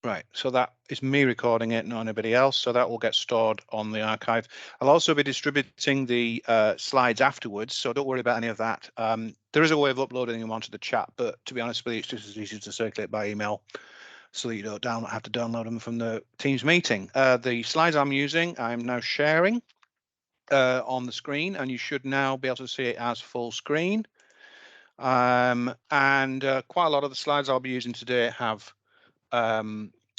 Right, so that is me recording it, not anybody else, so that will get stored on the archive. I'll also be distributing the slides afterwards, so don't worry about any of that. There is a way of uploading them onto the chat, but to be honest with you, it's just as easy to circulate by email so that you don't have to download them from the Teams meeting. The slides I'm using, I'm now sharing on the screen, and you should now be able to see it as full screen. And quite a lot of the slides I'll be using today have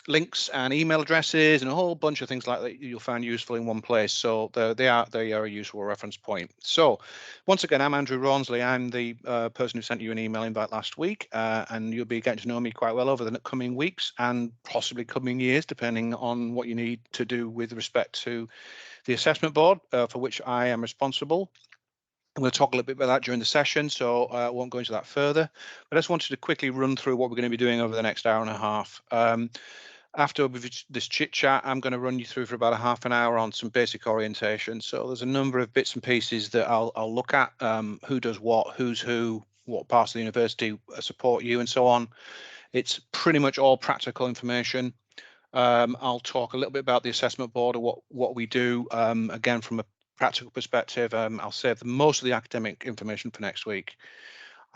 links and email addresses and a whole bunch of things like that you'll find useful in one place. So they are a useful reference point. So once again, I'm Andrew Rawnsley. I'm the person who sent you an email invite last week, and you'll be getting to know me quite well over the coming weeks and possibly coming years, depending on what you need to do with respect to the assessment board, for which I am responsible. I'm going to talk a little bit about that during the session, so I won't go into that further. But I just wanted to quickly run through what we're going to be doing over the next hour and a half. After this chit chat, I'm going to run you through for about a half an hour on some basic orientation. So there's a number of bits and pieces that I'll look at, who does what, who's who, what parts of the university support you, and so on. It's pretty much all practical information. I'll talk a little bit about the assessment board or what we do, again, from a practical perspective. I'll save most of the academic information for next week.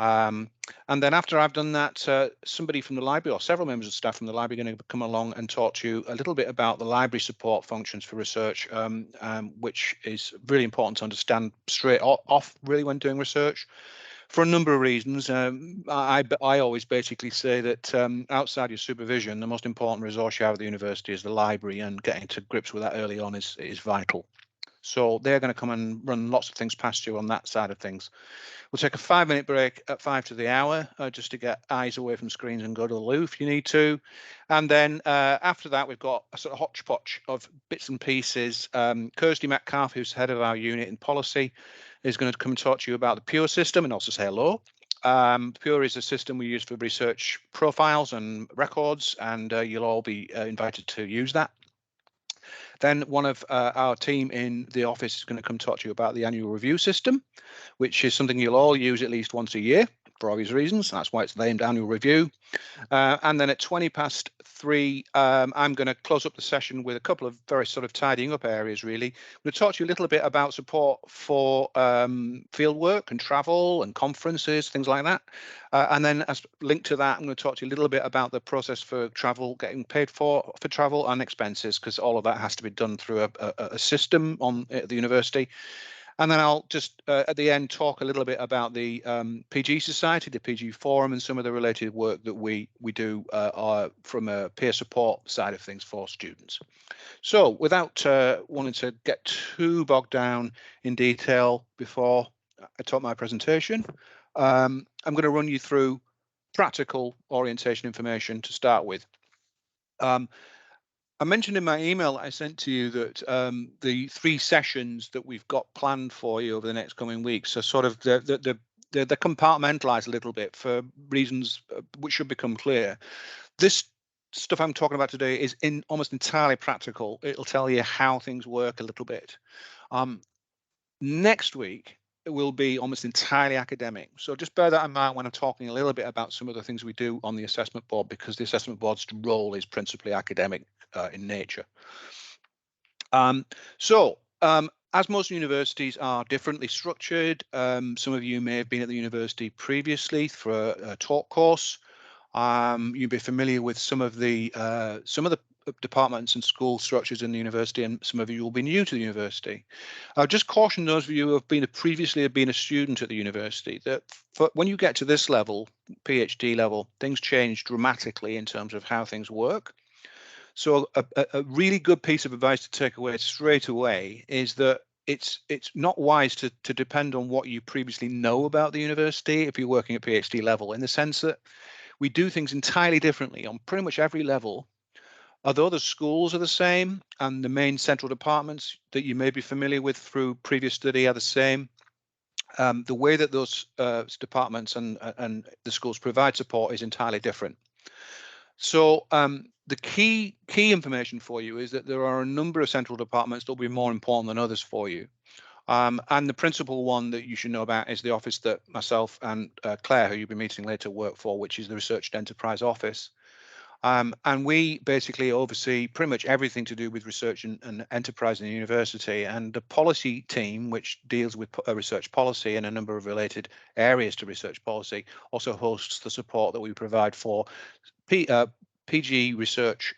And then after I've done that, somebody from the library or several members of staff from the library are going to come along and talk to you a little bit about the library support functions for research, which is really important to understand straight off really when doing research. For a number of reasons. I always basically say that outside your supervision, the most important resource you have at the university is the library, and getting to grips with that early on is vital. So they're going to come and run lots of things past you on that side of things. We'll take a 5-minute break at 5 to the hour, just to get eyes away from screens and go to the loo if you need to. And then after that, we've got a sort of hodgepodge of bits and pieces. Kirsty Metcalf, who's head of our unit in policy, is going to come and talk to you about the Pure system and also say hello. Pure is a system we use for research profiles and records, and you'll all be invited to use that. Then one of our team in the office is going to come talk to you about the annual review system, which is something you'll all use at least once a year for obvious reasons. That's why it's named annual review. And then at 3:20, I'm going to close up the session with a couple of very sort of tidying up areas, really. I'm going to talk to you a little bit about support for field work and travel and conferences, things like that. And then as linked to that, I'm going to talk to you a little bit about the process for travel, getting paid for travel and expenses, because all of that has to be done through a system at the university. And then I'll just, at the end, talk a little bit about the PG Society, the PG Forum, and some of the related work that we do from a peer support side of things for students. So without wanting to get too bogged down in detail before I talk my presentation, I'm going to run you through practical orientation information to start with. I mentioned in my email I sent to you that the 3 sessions that we've got planned for you over the next coming weeks are sort of they're compartmentalized a little bit for reasons which should become clear. This stuff I'm talking about today is almost entirely practical. It'll tell you how things work a little bit. Next week it will be almost entirely academic. So just bear that in mind when I'm talking a little bit about some of the things we do on the assessment board, because the assessment board's role is principally academic in nature. As most universities are differently structured, some of you may have been at the university previously for a talk course. You'll be familiar with some of the departments and school structures in the university, and some of you will be new to the university. I'll just caution those of you who have previously been a student at the university that when you get to this level, PhD level, things change dramatically in terms of how things work. So a really good piece of advice to take away straight away is that it's not wise to depend on what you previously know about the university if you're working at PhD level, in the sense that we do things entirely differently on pretty much every level. Although the schools are the same and the main central departments that you may be familiar with through previous study are the same, the way that those departments and the schools provide support is entirely different. So the key information for you is that there are a number of central departments that will be more important than others for you. And the principal one that you should know about is the office that myself and Claire, who you'll be meeting later, work for, which is the Research and Enterprise Office. And we basically oversee pretty much everything to do with research and enterprise in the university. And the policy team, which deals with research policy and a number of related areas to research policy, also hosts the support that we provide for PG research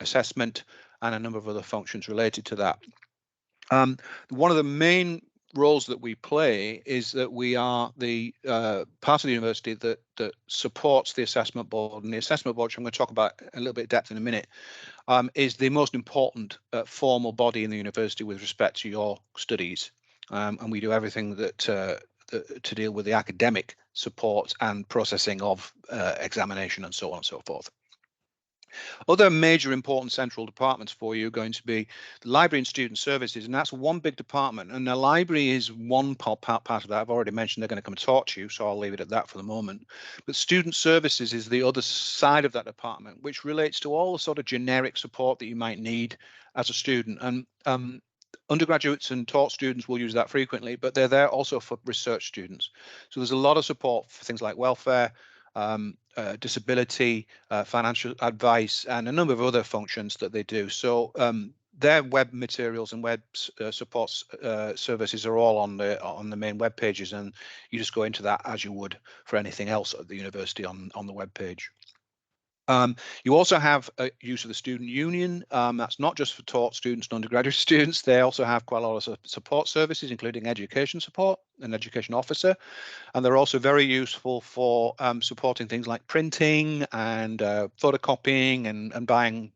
assessment and a number of other functions related to that. One of the main roles that we play is that we are the part of the university that supports the assessment board, and the assessment board, which I'm going to talk about a little bit of depth in a minute, is the most important formal body in the university with respect to your studies, and we do everything that to deal with the academic support and processing of examination and so on and so forth. Other major important central departments for you are going to be the library and student services, and that's one big department. And the library is one part of that. I've already mentioned they're going to come and talk to you, so I'll leave it at that for the moment. But student services is the other side of that department, which relates to all the sort of generic support that you might need as a student. And undergraduates and taught students will use that frequently, but they're there also for research students. So there's a lot of support for things like welfare, disability, financial advice, and a number of other functions that they do. So their web materials and web support services are all on the main web pages, and you just go into that as you would for anything else at the university on the web page. You also have use of the student union. That's not just for taught students and undergraduate students. They also have quite a lot of support services, including education support, an education officer. And they're also very useful for supporting things like printing and photocopying and buying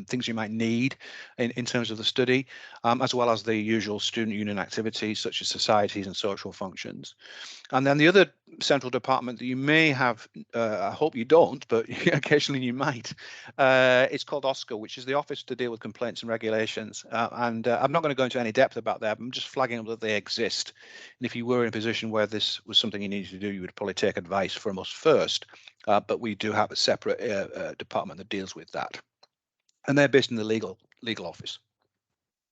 things you might need in terms of the study, as well as the usual student union activities such as societies and social functions. And then the other central department that you may have, I hope you don't, but occasionally you might, it's called OSCR, which is the Office to Deal with Complaints and Regulations. And I'm not going to go into any depth about that. I'm just flagging up that they exist. And if you were in a position where this was something you needed to do, you would probably take advice from us first. But we do have a separate department that deals with that. And they're based in the legal office.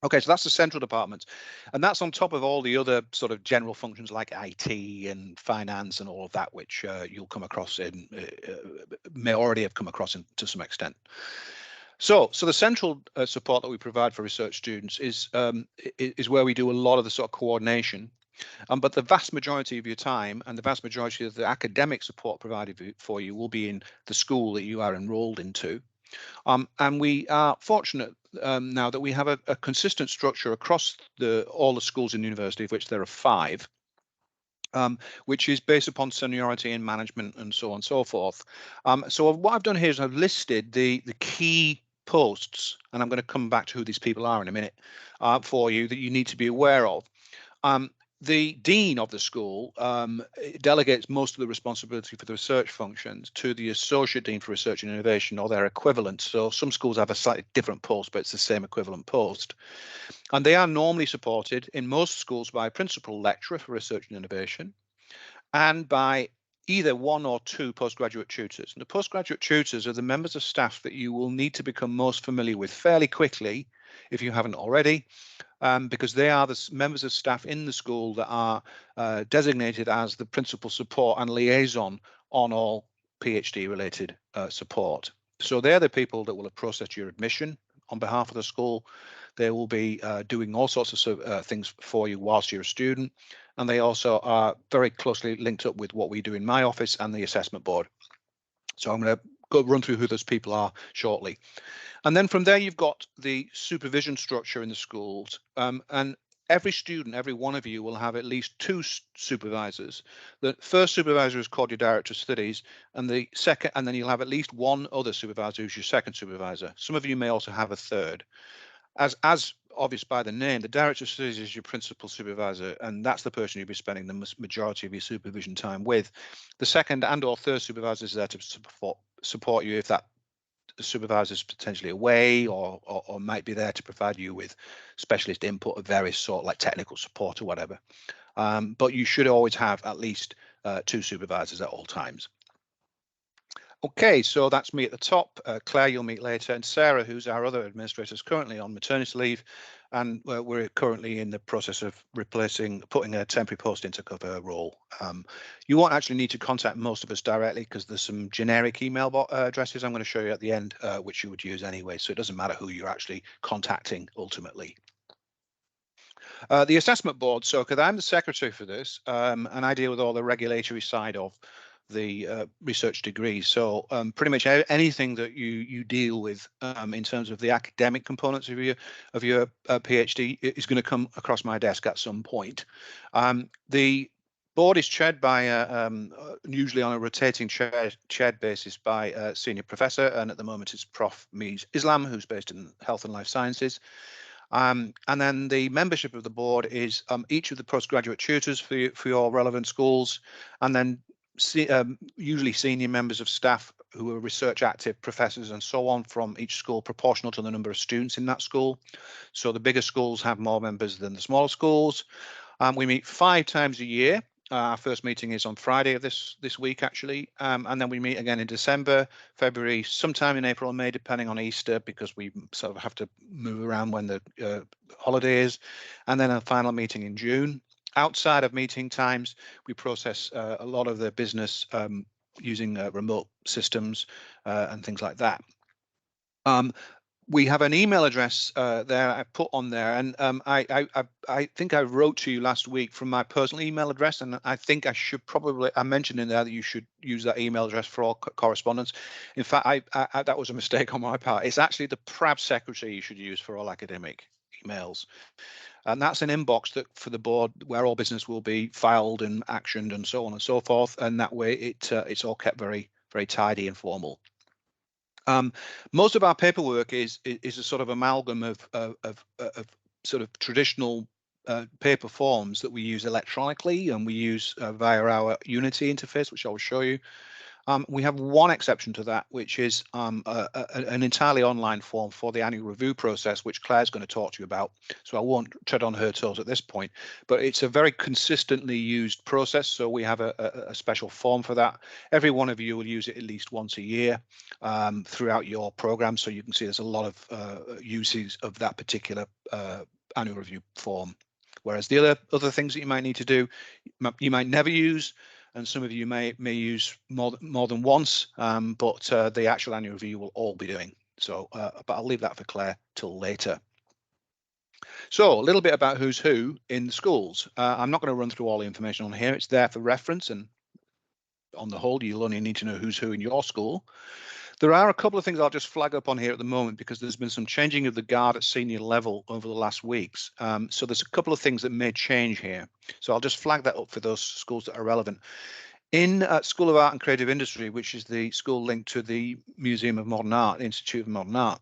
Okay, so that's the central department, and that's on top of all the other sort of general functions like IT and finance and all of that, which you'll come across in, may already have come across to some extent. So the central support that we provide for research students is where we do a lot of the sort of coordination. But the vast majority of your time and the vast majority of the academic support provided for you will be in the school that you are enrolled into. And we are fortunate now that we have a consistent structure across all the schools in the university, of which there are 5, which is based upon seniority in management and so on and so forth. So what I've done here is I've listed the key posts, and I'm going to come back to who these people are in a minute for you that you need to be aware of. The dean of the school delegates most of the responsibility for the research functions to the associate dean for research and innovation, or their equivalent. So some schools have a slightly different post, but it's the same equivalent post. And they are normally supported in most schools by a principal lecturer for research and innovation and by either 1 or 2 postgraduate tutors. And the postgraduate tutors are the members of staff that you will need to become most familiar with fairly quickly if you haven't already. Because they are the members of staff in the school that are designated as the principal support and liaison on all PhD related support. So they're the people that will have processed your admission on behalf of the school. They will be doing all sorts of things for you whilst you're a student. And they also are very closely linked up with what we do in my office and the assessment board. So I'm going to go run through who those people are shortly. And then from there, you've got the supervision structure in the schools. And every student, every one of you will have at least 2 supervisors. The first supervisor is called your director of studies, and the second, and then you'll have at least 1 other supervisor who's your second supervisor. Some of you may also have a third. As obvious by the name, the director of studies is your principal supervisor, and that's the person you'll be spending the majority of your supervision time with. The second and or third supervisor is there to support you if that the supervisor's potentially away or might be there to provide you with specialist input of various sort, like technical support or whatever. But you should always have at least 2 supervisors at all times. Okay, so that's me at the top. Claire, you'll meet later, and Sarah, who's our other administrator, is currently on maternity leave, and we're currently in the process of putting a temporary post into cover her role. You won't actually need to contact most of us directly because there's some generic email addresses I'm going to show you at the end, which you would use anyway, so it doesn't matter who you're actually contacting ultimately. The assessment board, so because I'm the secretary for this, and I deal with all the regulatory side of the research degrees. So pretty much anything that you deal with in terms of the academic components of your PhD is going to come across my desk at some point. The board is chaired by usually on a rotating chaired basis by a senior professor, and at the moment it's Prof. Mies Islam, who's based in Health and Life Sciences. And then the membership of the board is each of the postgraduate tutors for your relevant schools, and then usually senior members of staff who are research active, professors and so on from each school, proportional to the number of students in that school. So the bigger schools have more members than the smaller schools. We meet 5 times a year. Our first meeting is on Friday of this week, actually, and then we meet again in December, February, sometime in April and May, depending on Easter, because we sort of have to move around when the holiday is, and then a final meeting in June. Outside of meeting times, we process a lot of the business using remote systems and things like that. We have an email address there I put on there, and I think I wrote to you last week from my personal email address, and I think I mentioned in there that you should use that email address for all correspondence. In fact, that was a mistake on my part. It's actually the PRAB secretary you should use for all academic emails, and that's an inbox that for the board where all business will be filed and actioned and so on and so forth, and that way it's all kept very tidy and formal. Most of our paperwork is a sort of amalgam of sort of traditional paper forms that we use electronically, and we use via our Unity interface, which I will show you. We have one exception to that, which is an entirely online form for the annual review process, which Claire's going to talk to you about. So I won't tread on her toes at this point, but it's a very consistently used process. So we have a special form for that. Every one of you will use it at least once a year throughout your program. So you can see there's a lot of uses of that particular annual review form. Whereas the other things that you might need to do, you might never use, and some of you may use more than once, but the actual annual review will all be doing. So, but I'll leave that for Claire till later. So a little bit about who's who in the schools. I'm not going to run through all the information on here. It's there for reference, and on the whole, you'll only need to know who's who in your school. There are a couple of things I'll just flag up on here at the moment because there's been some changing of the guard at senior level over the last weeks. So there's a couple of things that may change here. So I'll just flag that up for those schools that are relevant. In School of Art and Creative Industry, which is the school linked to the Museum of Modern Art, Institute of Modern Art,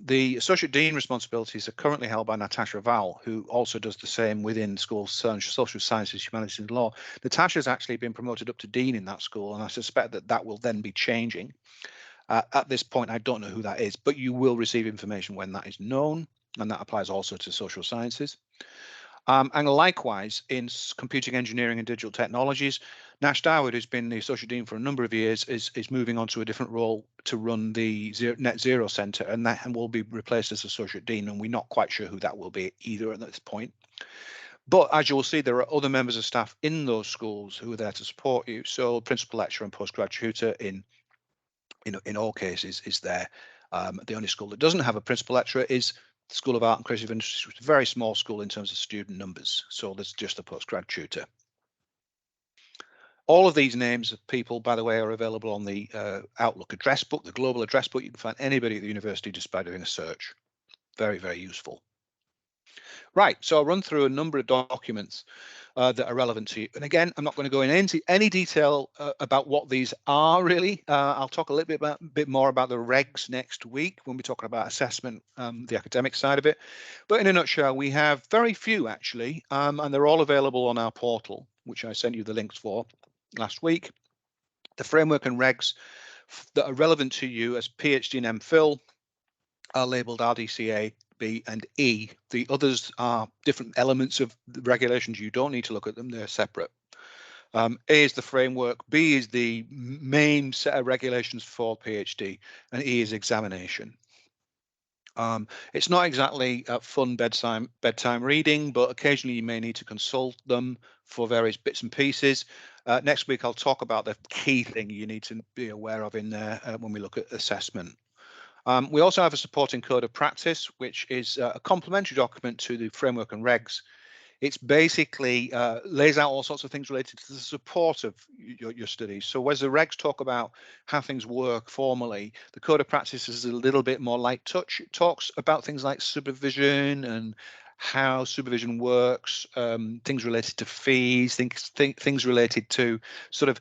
the Associate Dean responsibilities are currently held by Natasha Vowell, who also does the same within school social sciences, humanities and law. Natasha's actually been promoted up to Dean in that school, and I suspect that will then be changing. At this point, I don't know who that is, but you will receive information when that is known, and that applies also to social sciences. And likewise, in computing engineering and digital technologies, Nash Doward, who's been the Associate Dean for a number of years, is moving on to a different role to run the Net Zero Centre, and will be replaced as Associate Dean, and we're not quite sure who that will be either at this point. But as you will see, there are other members of staff in those schools who are there to support you. So principal lecturer and postgrad tutor in all cases is there. The only school that doesn't have a principal lecturer is the School of Art and Creative Industry, which is a very small school in terms of student numbers. So there's just a postgrad tutor. All of these names of people, by the way, are available on the Outlook address book, the global address book. You can find anybody at the university just by doing a search. Very, very useful. Right, so I'll run through a number of documents that are relevant to you. And again, I'm not going to go into any detail about what these are really. I'll talk a little bit more about the regs next week when we're talking about assessment, the academic side of it. But in a nutshell, we have very few actually, and they're all available on our portal, which I sent you the links for last week. The framework and regs that are relevant to you as PhD and MPhil are labeled RDCA, B and E. The others are different elements of the regulations. You don't need to look at them, they're separate. A is the framework, B is the main set of regulations for PhD, and E is examination. It's not exactly fun bedtime reading, but occasionally you may need to consult them for various bits and pieces. Next week, I'll talk about the key thing you need to be aware of in there when we look at assessment. We also have a supporting code of practice, which is a complementary document to the framework and regs. It's basically lays out all sorts of things related to the support of your studies. So whereas the regs talk about how things work formally, the code of practice is a little bit more light touch. It talks about things like supervision and how supervision works, things related to fees, things related to sort of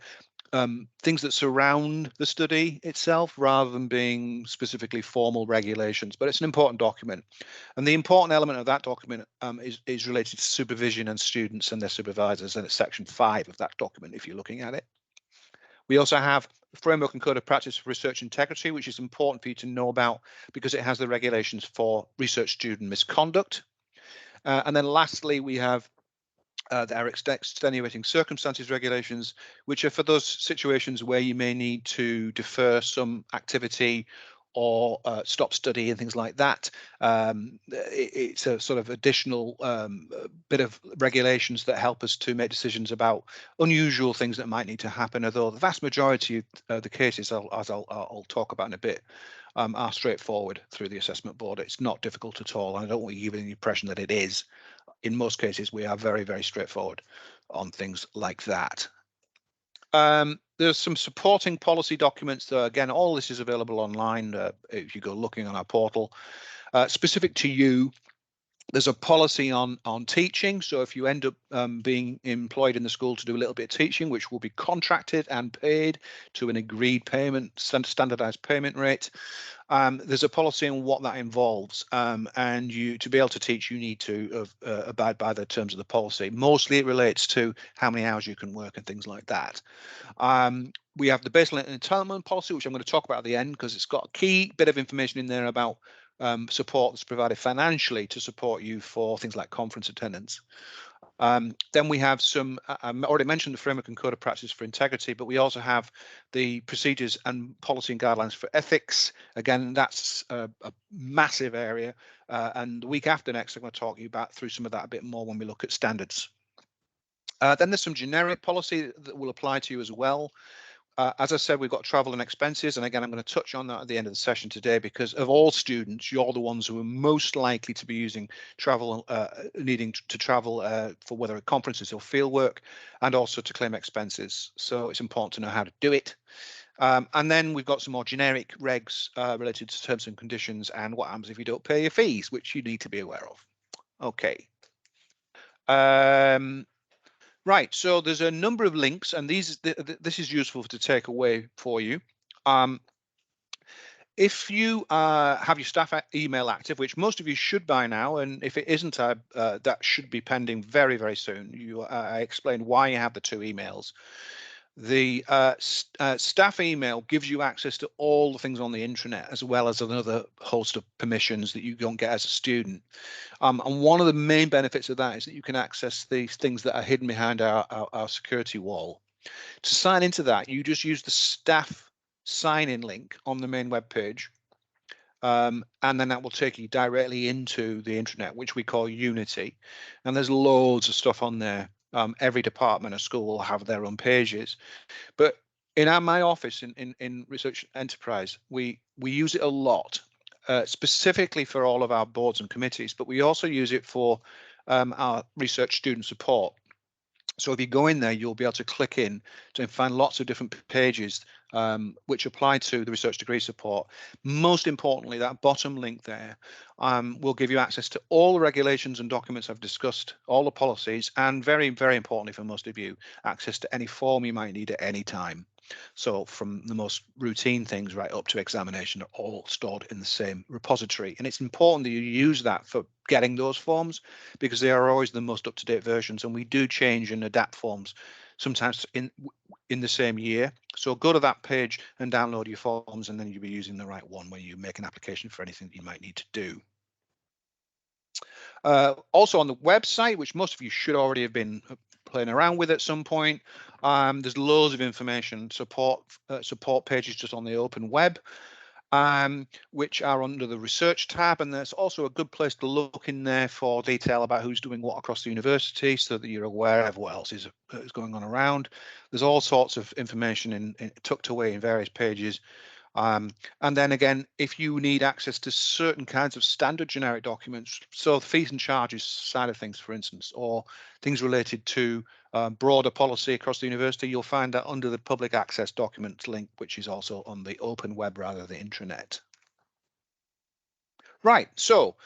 things that surround the study itself rather than being specifically formal regulations. But it's an important document. And the important element of that document is related to supervision and students and their supervisors, and it's section 5 of that document if you're looking at it. We also have the framework and code of practice for research integrity, which is important for you to know about because it has the regulations for research student misconduct. And then lastly, we have our extenuating circumstances regulations, which are for those situations where you may need to defer some activity or stop study and things like that. It's a sort of additional bit of regulations that help us to make decisions about unusual things that might need to happen, although the vast majority of the cases, as I'll talk about in a bit, are straightforward through the assessment board. It's not difficult at all, and I don't want you to give the impression that it is. In most cases, we are very, very straightforward on things like that. There's some supporting policy documents. Again, all this is available online if you go looking on our portal. Specific to you, there's a policy on teaching. So if you end up being employed in the school to do a little bit of teaching, which will be contracted and paid to an agreed payment, standardized payment rate, there's a policy on what that involves. And you, to be able to teach, you need to abide by the terms of the policy. Mostly it relates to how many hours you can work and things like that. We have the baseline entitlement policy, which I'm going to talk about at the end because it's got a key bit of information in there about support that's provided financially to support you for things like conference attendance. Then we have some, I already mentioned the framework and code of practice for integrity, but we also have the procedures and policy and guidelines for ethics. Again, that's a massive area. And the week after next, I'm going to talk to you about through some of that a bit more when we look at standards. Then there's some generic policy that will apply to you as well. As I said, we've got travel and expenses, and again, I'm going to touch on that at the end of the session today because of all students, you're the ones who are most likely to be using travel, needing to travel for whether conferences or fieldwork, and also to claim expenses. So it's important to know how to do it. And then we've got some more generic regs related to terms and conditions and what happens if you don't pay your fees, which you need to be aware of. Okay. Right, so there's a number of links, and this is useful to take away for you. If you have your staff email active, which most of you should by now, and if it isn't, that should be pending very, very soon. I explained why you have the 2 emails. The staff email gives you access to all the things on the intranet, as well as another host of permissions that you don't get as a student. And one of the main benefits of that is that you can access these things that are hidden behind our security wall. To sign into that, you just use the staff sign-in link on the main web page. And then that will take you directly into the intranet, which we call Unity. And there's loads of stuff on there. Every department or school will have their own pages. But in my office in Research Enterprise, we use it a lot, specifically for all of our boards and committees, but we also use it for our research student support. So if you go in there, you'll be able to click in to find lots of different pages which apply to the research degree support. Most importantly, that bottom link there will give you access to all the regulations and documents I've discussed, all the policies, and very, very importantly for most of you, access to any form you might need at any time. So from the most routine things right up to examination are all stored in the same repository. And it's important that you use that for getting those forms because they are always the most up-to-date versions, and we do change and adapt forms sometimes in the same year. So go to that page and download your forms, and then you'll be using the right one when you make an application for anything that you might need to do. Also on the website, which most of you should already have been playing around with at some point. There's loads of information, support pages just on the open web, which are under the research tab, and there's also a good place to look in there for detail about who's doing what across the university, so that you're aware of what else is going on around. There's all sorts of information tucked away in various pages. And then again, if you need access to certain kinds of standard generic documents, so fees and charges side of things, for instance, or things related to broader policy across the university, you'll find that under the public access documents link, which is also on the open web rather than the intranet. Right, so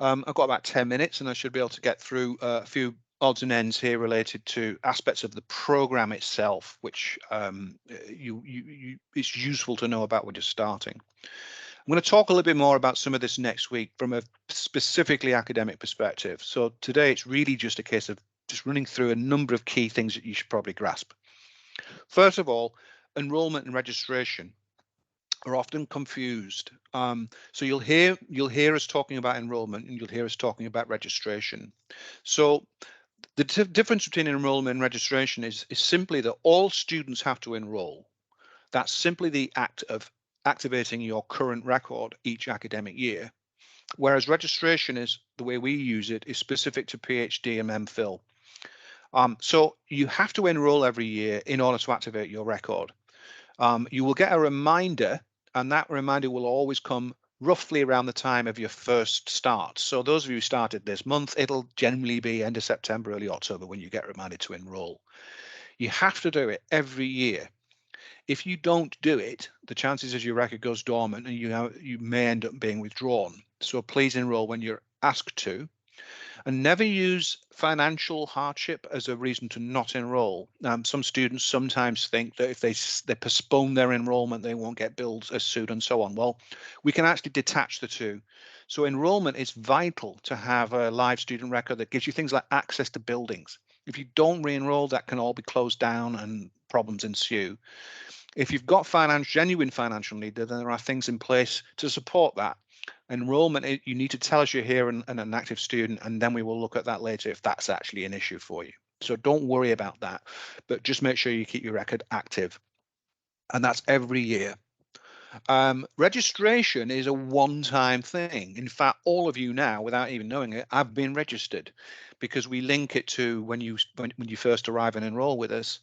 I've got about 10 minutes and I should be able to get through a few odds and ends here related to aspects of the program itself, which it's useful to know about when you're starting. I'm going to talk a little bit more about some of this next week from a specifically academic perspective. So today it's really just a case of just running through a number of key things that you should probably grasp. First of all, enrollment and registration are often confused. So you'll hear us talking about enrollment and you'll hear us talking about registration. So the difference between enrollment and registration is simply that all students have to enroll. That's simply the act of activating your current record each academic year. Whereas registration is, the way we use it, is specific to PhD and MPhil. So you have to enroll every year in order to activate your record. You will get a reminder, and that reminder will always come roughly around the time of your first start. So those of you who started this month, it'll generally be end of September, early October when you get reminded to enroll. You have to do it every year. If you don't do it, the chances is your record goes dormant and you may end up being withdrawn. So please enroll when you're asked to, and never use financial hardship as a reason to not enroll. Some students sometimes think that if they postpone their enrollment, they won't get billed as soon and so on. Well, we can actually detach the two. So enrollment is vital to have a live student record that gives you things like access to buildings. If you don't re-enroll, that can all be closed down and problems ensue. If you've got genuine financial need, then there are things in place to support that. Enrollment, you need to tell us you're here and an active student, and then we will look at that later if that's actually an issue for you. So don't worry about that, but just make sure you keep your record active. And that's every year. Registration is a one-time thing. In fact, all of you now, without even knowing it, have been registered, because we link it to when you first arrive and enroll with us.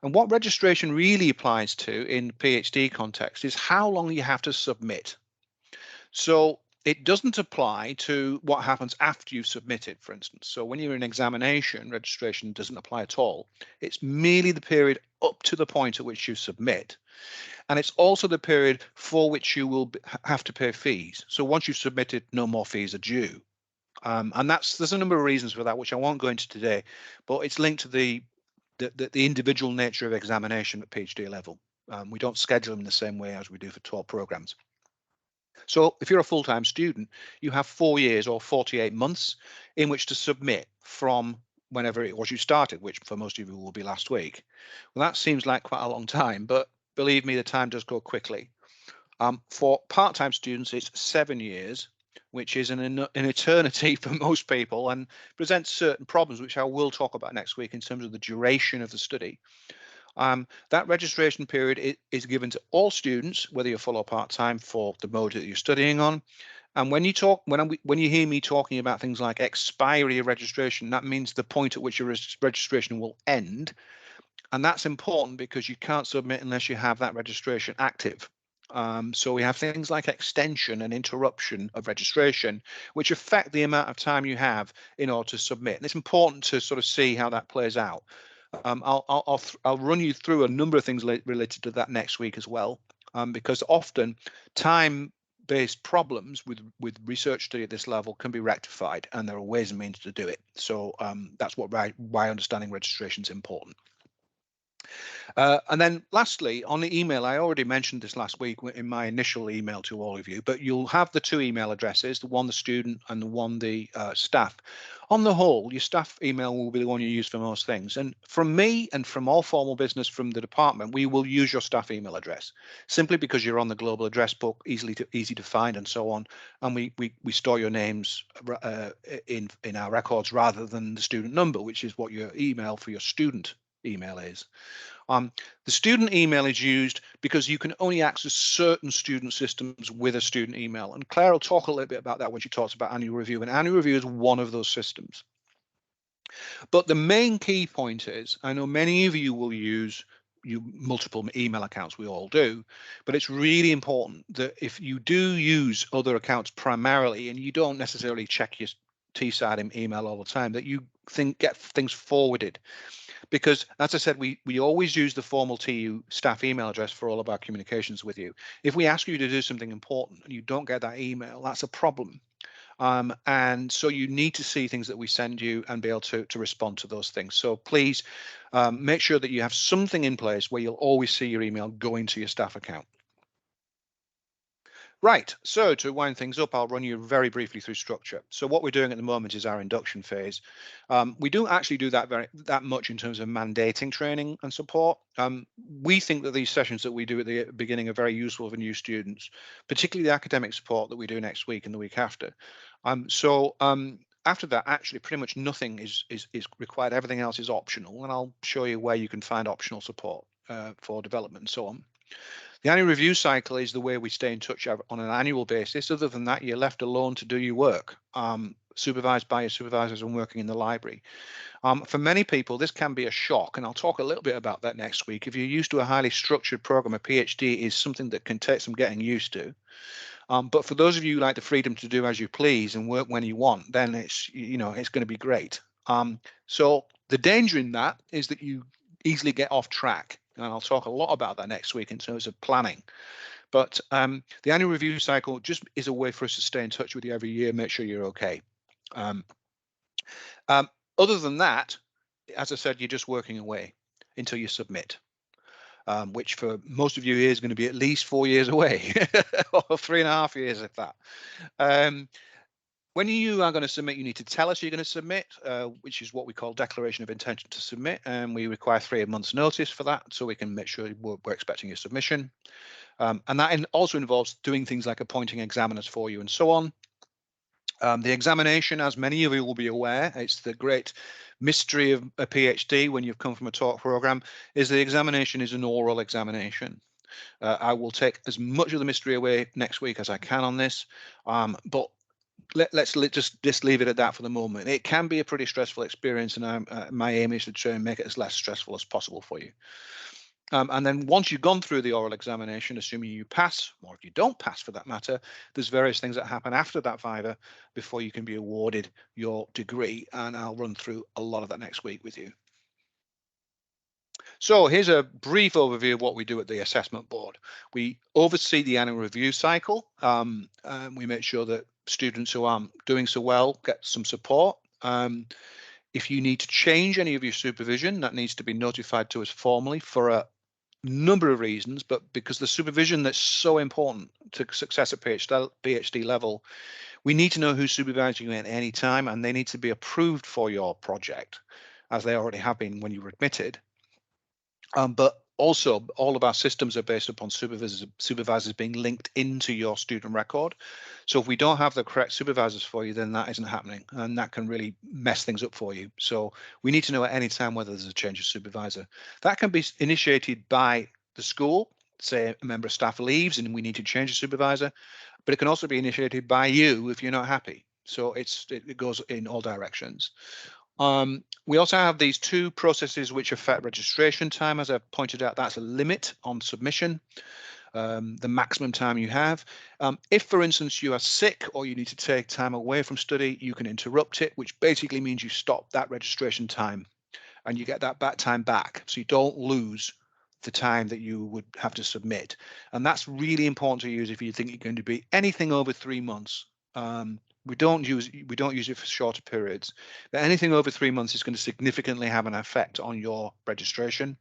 And what registration really applies to in PhD context is how long you have to submit. So it doesn't apply to what happens after you've submitted, for instance. So when you're in examination, registration doesn't apply at all. It's merely the period up to the point at which you submit. And it's also the period for which you will have to pay fees. So once you've submitted, no more fees are due. And there's a number of reasons for that, which I won't go into today, but it's linked to the individual nature of examination at PhD level. We don't schedule them in the same way as we do for 12 programs. So if you're a full-time student, you have 4 years or 48 months in which to submit from whenever it was you started, which for most of you will be last week. Well, that seems like quite a long time, but believe me, the time does go quickly. For part-time students, it's 7 years, which is an eternity for most people and presents certain problems, which I will talk about next week in terms of the duration of the study. That registration period is given to all students, whether you're full or part-time, for the mode that you're studying on. And when you hear me talking about things like expiry of registration, that means the point at which your registration will end. And that's important because you can't submit unless you have that registration active. So we have things like extension and interruption of registration, which affect the amount of time you have in order to submit. And it's important to sort of see how that plays out. I'll run you through a number of things related to that next week as well, because often time-based problems with research study at this level can be rectified, and there are ways and means to do it. So that's why understanding registration is important. And then lastly, on the email, I already mentioned this last week in my initial email to all of you, but you'll have the two email addresses, the one the student and the one the staff. On the whole, your staff email will be the one you use for most things. And from me and from all formal business from the department, we will use your staff email address simply because you're on the global address book, easy to find and so on. And we store your names in our records rather than the student number, which is what your email for your student email is. Um, the student email is used because you can only access certain student systems with a student email. And Claire will talk a little bit about that when she talks about annual review. And annual review is one of those systems. But the main key point is, I know many of you will use multiple email accounts, we all do, but it's really important that if you do use other accounts primarily and you don't necessarily check your T-side email all the time, that you get things forwarded. Because as I said, we always use the formal TU staff email address for all of our communications with you. If we ask you to do something important and you don't get that email, that's a problem. And so you need to see things that we send you and be able to respond to those things. So please make sure that you have something in place where you'll always see your email going to your staff account. Right, so to wind things up, I'll run you very briefly through structure. So what we're doing at the moment is our induction phase. We don't actually do that much in terms of mandating training and support. We think that these sessions that we do at the beginning are very useful for new students, particularly the academic support that we do next week and the week after. After that, actually, pretty much nothing is required. Everything else is optional, and I'll show you where you can find optional support for development and so on. The annual review cycle is the way we stay in touch on an annual basis. Other than that, you're left alone to do your work, supervised by your supervisors and working in the library. For many people, this can be a shock, and I'll talk a little bit about that next week. If you're used to a highly structured program, a PhD is something that can take some getting used to. But for those of you who like the freedom to do as you please and work when you want, then it's going to be great. So the danger in that is that you easily get off track. And I'll talk a lot about that next week in terms of planning. But the annual review cycle just is a way for us to stay in touch with you every year, make sure you're okay. Um, Other than that, as I said, you're just working away until you submit, which for most of you is going to be at least 4 years away, or 3.5 years, if that. When you are going to submit, you need to tell us you're going to submit, which is what we call declaration of intention to submit, and we require 3 months notice for that, so we can make sure we're expecting your submission. And that also involves doing things like appointing examiners for you and so on. The examination, as many of you will be aware, it's the great mystery of a PhD when you've come from a talk program, is the examination is an oral examination. I will take as much of the mystery away next week as I can on this, but let's just leave it at that for the moment. It can be a pretty stressful experience, and my aim is to try and make it as less stressful as possible for you. And then once you've gone through the oral examination, assuming you pass, or if you don't pass for that matter, there's various things that happen after that viva before you can be awarded your degree. And I'll run through a lot of that next week with you. So here's a brief overview of what we do at the assessment board. We oversee the annual review cycle. And we make sure that students who aren't doing so well get some support. If you need to change any of your supervision, that needs to be notified to us formally for a number of reasons, but because the supervision that's so important to success at PhD level, we need to know who's supervising you at any time, and they need to be approved for your project, as they already have been when you were admitted. But also, all of our systems are based upon supervisors being linked into your student record. So if we don't have the correct supervisors for you, then that isn't happening, and that can really mess things up for you. So we need to know at any time whether there's a change of supervisor. That can be initiated by the school. Say a member of staff leaves and we need to change the supervisor, but it can also be initiated by you if you're not happy. So it goes in all directions. We also have these 2 processes which affect registration time. As I pointed out, that's a limit on submission, the maximum time you have. If, for instance, you are sick or you need to take time away from study, you can interrupt it, which basically means you stop that registration time and you get that time back. So you don't lose the time that you would have to submit. And that's really important to use if you think you're going to be anything over 3 months. We don't use it for shorter periods, but anything over 3 months is going to significantly have an effect on your registration.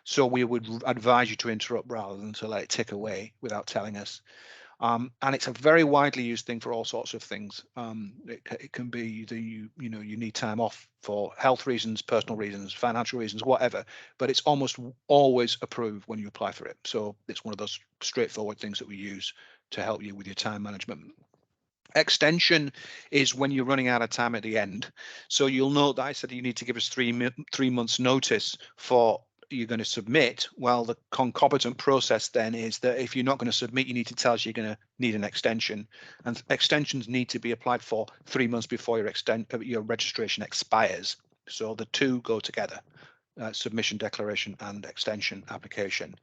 So we would advise you to interrupt rather than to let it tick away without telling us. And it's a very widely used thing for all sorts of things. It can be that you need time off for health reasons, personal reasons, financial reasons, whatever. But it's almost always approved when you apply for it. So it's one of those straightforward things that we use to help you with your time management. Extension is when you're running out of time at the end. So you'll note that I said you need to give us 3 months notice for you're going to submit. Well, the concomitant process then is that if you're not going to submit, you need to tell us you're going to need an extension, and extensions need to be applied for 3 months before your registration expires. So the two go together. Submission declaration and extension application.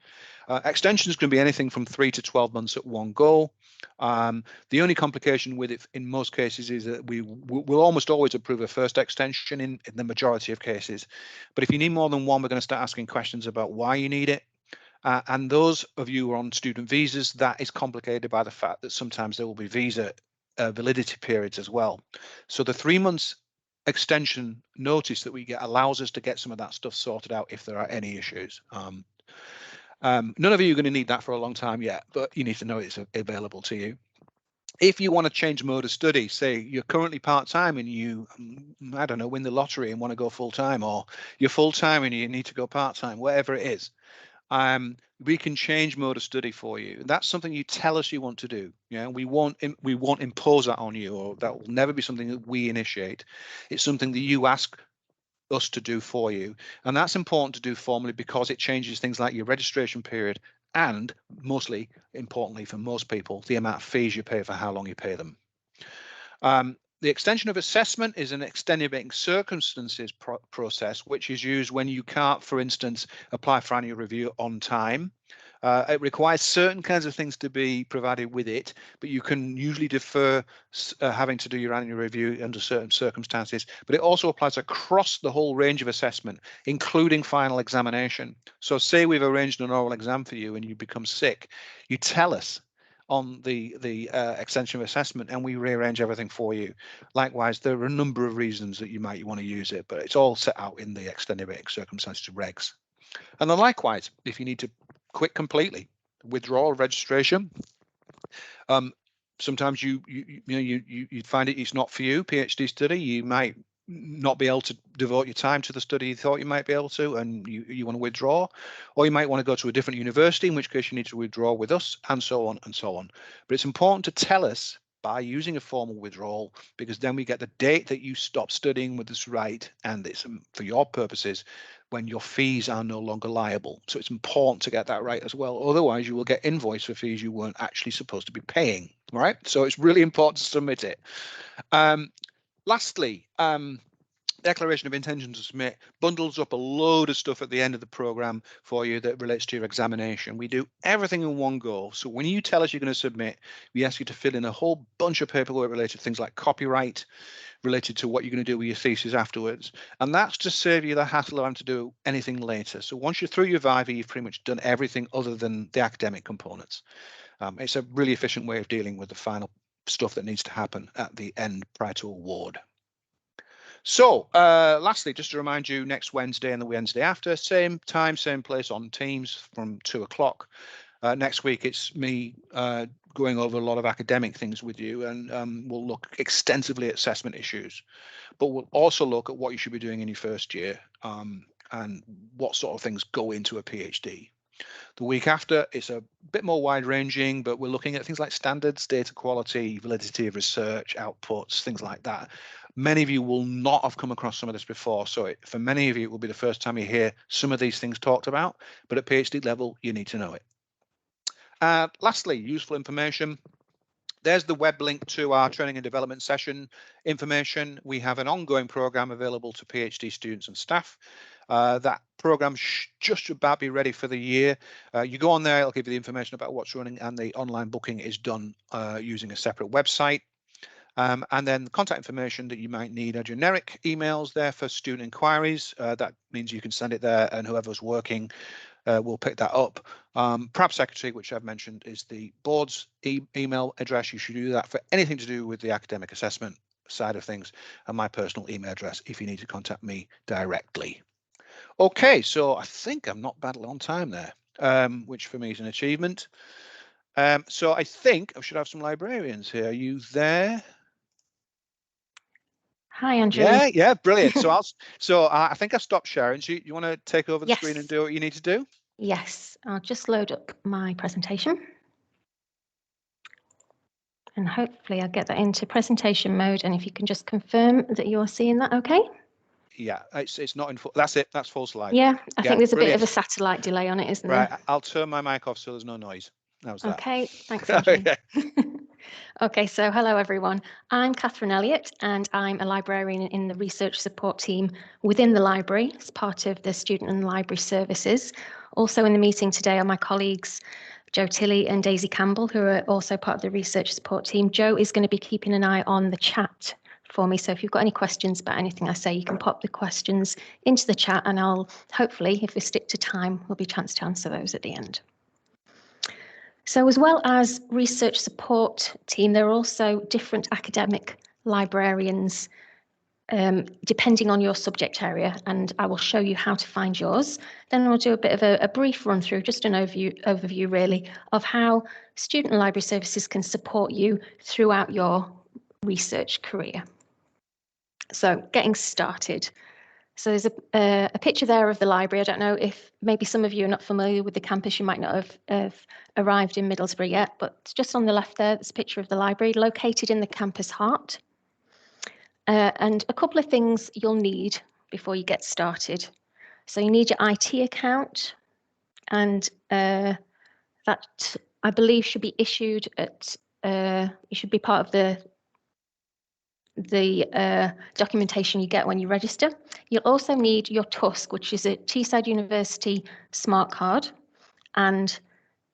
Extensions can be anything from 3 to 12 months at one go. The only complication with it in most cases is that we will almost always approve a first extension in the majority of cases. But if you need more than one, we're going to start asking questions about why you need it. And those of you who are on student visas, that is complicated by the fact that sometimes there will be visa validity periods as well. So the 3 months extension notice that we get allows us to get some of that stuff sorted out if there are any issues. None of you are going to need that for a long time yet, but you need to know it's available to you. If you want to change mode of study, say you're currently part-time and you, I don't know, win the lottery and want to go full-time, or you're full-time and you need to go part-time, whatever it is, we can change mode of study for you. That's something you tell us you want to do. Yeah, we won't impose that on you, or that will never be something that we initiate. It's something that you ask us to do for you, and that's important to do formally because it changes things like your registration period and, mostly importantly for most people, the amount of fees you pay for how long you pay them. The extension of assessment is an extenuating circumstances process, which is used when you can't, for instance, apply for annual review on time. It requires certain kinds of things to be provided with it, but you can usually defer having to do your annual review under certain circumstances. But it also applies across the whole range of assessment, including final examination. So say we've arranged an oral exam for you and you become sick, you tell us on the extension of assessment and we rearrange everything for you. Likewise, there are a number of reasons that you might want to use it, but it's all set out in the extenuating circumstances regs. And then likewise, if you need to quit completely, withdraw registration, sometimes you find it's not for you, PhD study, you might not be able to devote your time to the study you thought you might be able to, and you want to withdraw, or you might want to go to a different university, in which case you need to withdraw with us, and so on and so on. But it's important to tell us by using a formal withdrawal, because then we get the date that you stop studying with us right, and it's for your purposes when your fees are no longer liable. So it's important to get that right as well. Otherwise, you will get invoiced for fees you weren't actually supposed to be paying. All right. So it's really important to submit it. Lastly, declaration of intention to submit bundles up a load of stuff at the end of the program for you that relates to your examination. We do everything in one go. So when you tell us you're going to submit, we ask you to fill in a whole bunch of paperwork related to things like copyright, related to what you're going to do with your thesis afterwards. And that's to save you the hassle of having to do anything later. So once you're through your Viva, you've pretty much done everything other than the academic components. It's a really efficient way of dealing with the final stuff that needs to happen at the end prior to award. So lastly, just to remind you, next Wednesday and the Wednesday after, same time, same place on Teams from 2 o'clock. Next week, it's me going over a lot of academic things with you, and we'll look extensively at assessment issues, but we'll also look at what you should be doing in your first year and what sort of things go into a PhD. The week after, it's a bit more wide-ranging, but we're looking at things like standards, data quality, validity of research, outputs, things like that. Many of you will not have come across some of this before, so for many of you, it will be the first time you hear some of these things talked about, but at PhD level, you need to know it. Lastly, useful information. There's the web link to our training and development session information. We have an ongoing program available to PhD students and staff. That program should just about be ready for the year. You go on there, it'll give you the information about what's running, and the online booking is done using a separate website. And then the contact information that you might need are generic emails there for student inquiries. That means you can send it there and whoever's working will pick that up. Perhaps Secretary, which I've mentioned, is the board's email address. You should do that for anything to do with the academic assessment side of things, and my personal email address if you need to contact me directly. Okay, so I think I'm not badly on time there, which for me is an achievement. So I think I should have some librarians here. Are you there? Hi, Andrew. Yeah, brilliant. So I think I stopped sharing. So you want to take over the screen and do what you need to do? Yes, I'll just load up my presentation. And hopefully I'll get that into presentation mode. And if you can just confirm that you're seeing that okay? Yeah, it's not in full. That's it. That's full slide. Yeah, I think there's a bit of a satellite delay on it, isn't there? Right, I'll turn my mic off so there's no noise. How's that? Okay, thanks, Andrew. Okay, so hello everyone. I'm Catherine Elliott and I'm a librarian in the research support team within the library as part of the Student and Library Services. Also in the meeting today are my colleagues Joe Tilley and Daisy Campbell, who are also part of the research support team. Joe is going to be keeping an eye on the chat for me, so if you've got any questions about anything I say, you can pop the questions into the chat and I'll hopefully, if we stick to time, there'll be a chance to answer those at the end. So as well as research support team, there are also different academic librarians depending on your subject area, and I will show you how to find yours. Then I'll do a bit of a brief run through, just an overview really, of how Student and Library Services can support you throughout your research career. So getting started. So there's a picture there of the library. I don't know if maybe some of you are not familiar with the campus. You might not have arrived in Middlesbrough yet, but just on the left there, there's a picture of the library located in the campus heart. And a couple of things you'll need before you get started. So you need your IT account, and that I believe should be issued at, you should be part of the documentation you get when you register. You'll also need your TUSC, which is a Teesside University smart card. And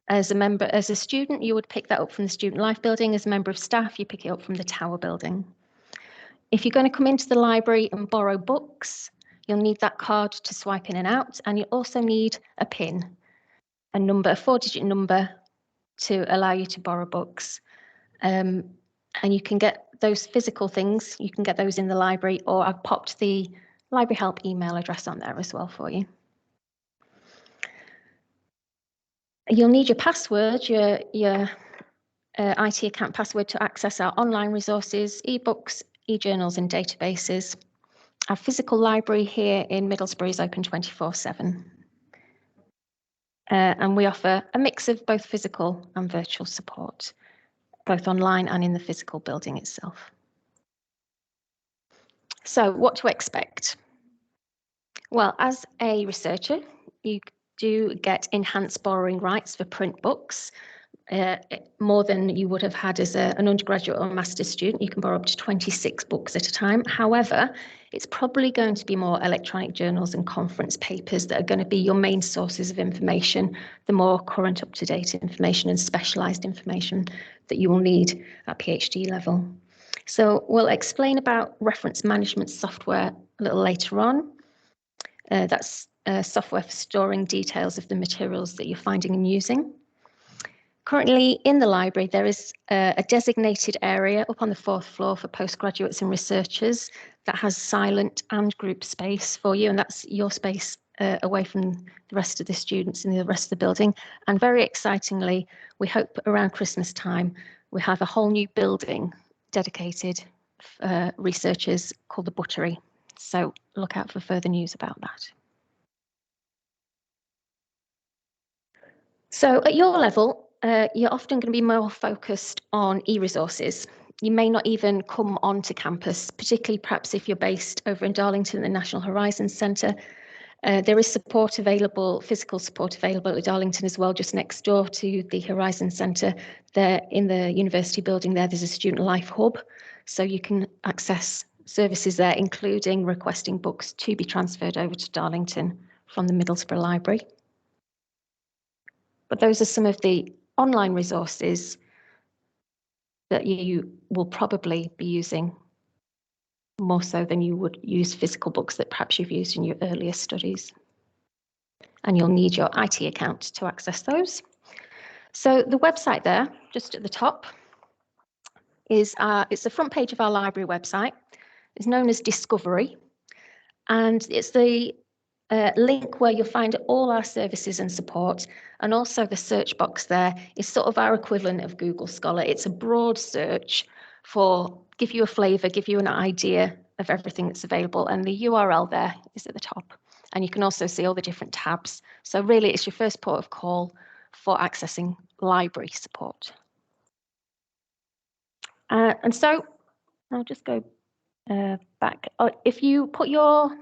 as a student, you would pick that up from the Student Life building. As a member of staff, you pick it up from the Tower building. If you're going to come into the library and borrow books, you'll need that card to swipe in and out. And you also need a PIN, a 4-digit number to allow you to borrow books. And you can get those physical things, you can get those in the library, or I've popped the library help email address on there as well for you. You'll need your password, your IT account password to access our online resources, ebooks, e-journals and databases. Our physical library here in Middlesbrough is open 24/7. And we offer a mix of both physical and virtual support, both online and in the physical building itself. So what to expect? Well, as a researcher, you do get enhanced borrowing rights for print books, more than you would have had as an undergraduate or master's student. You can borrow up to 26 books at a time. However, it's probably going to be more electronic journals and conference papers that are going to be your main sources of information, the more current up-to-date information and specialised information that you will need at PhD level. So we'll explain about reference management software a little later on. That's software for storing details of the materials that you're finding and using. Currently in the library, there is a designated area up on the 4th floor for postgraduates and researchers that has silent and group space for you, and that's your space away from the rest of the students in the rest of the building. And very excitingly, we hope around Christmas time, we have a whole new building dedicated researchers called the Buttery. So look out for further news about that. So at your level, you're often going to be more focused on e-resources. You may not even come onto campus, particularly perhaps if you're based over in Darlington at the National Horizons Centre. There is support available, physical support available at Darlington as well, just next door to the Horizons Centre. There in the university building there's a student life hub, so you can access services there, including requesting books to be transferred over to Darlington from the Middlesbrough Library. But those are some of the online resources that you will probably be using more so than you would use physical books that perhaps you've used in your earlier studies. And you'll need your IT account to access those. So the website there, just at the top, is it's the front page of our library website. It's known as Discovery, and it's the link where you'll find all our services and support, and also the search box there is sort of our equivalent of Google Scholar. It's a broad search for give you a flavour, give you an idea of everything that's available, and the URL there is at the top. And you can also see all the different tabs. So really it's your first port of call for accessing library support. And so I'll just go back. If you put your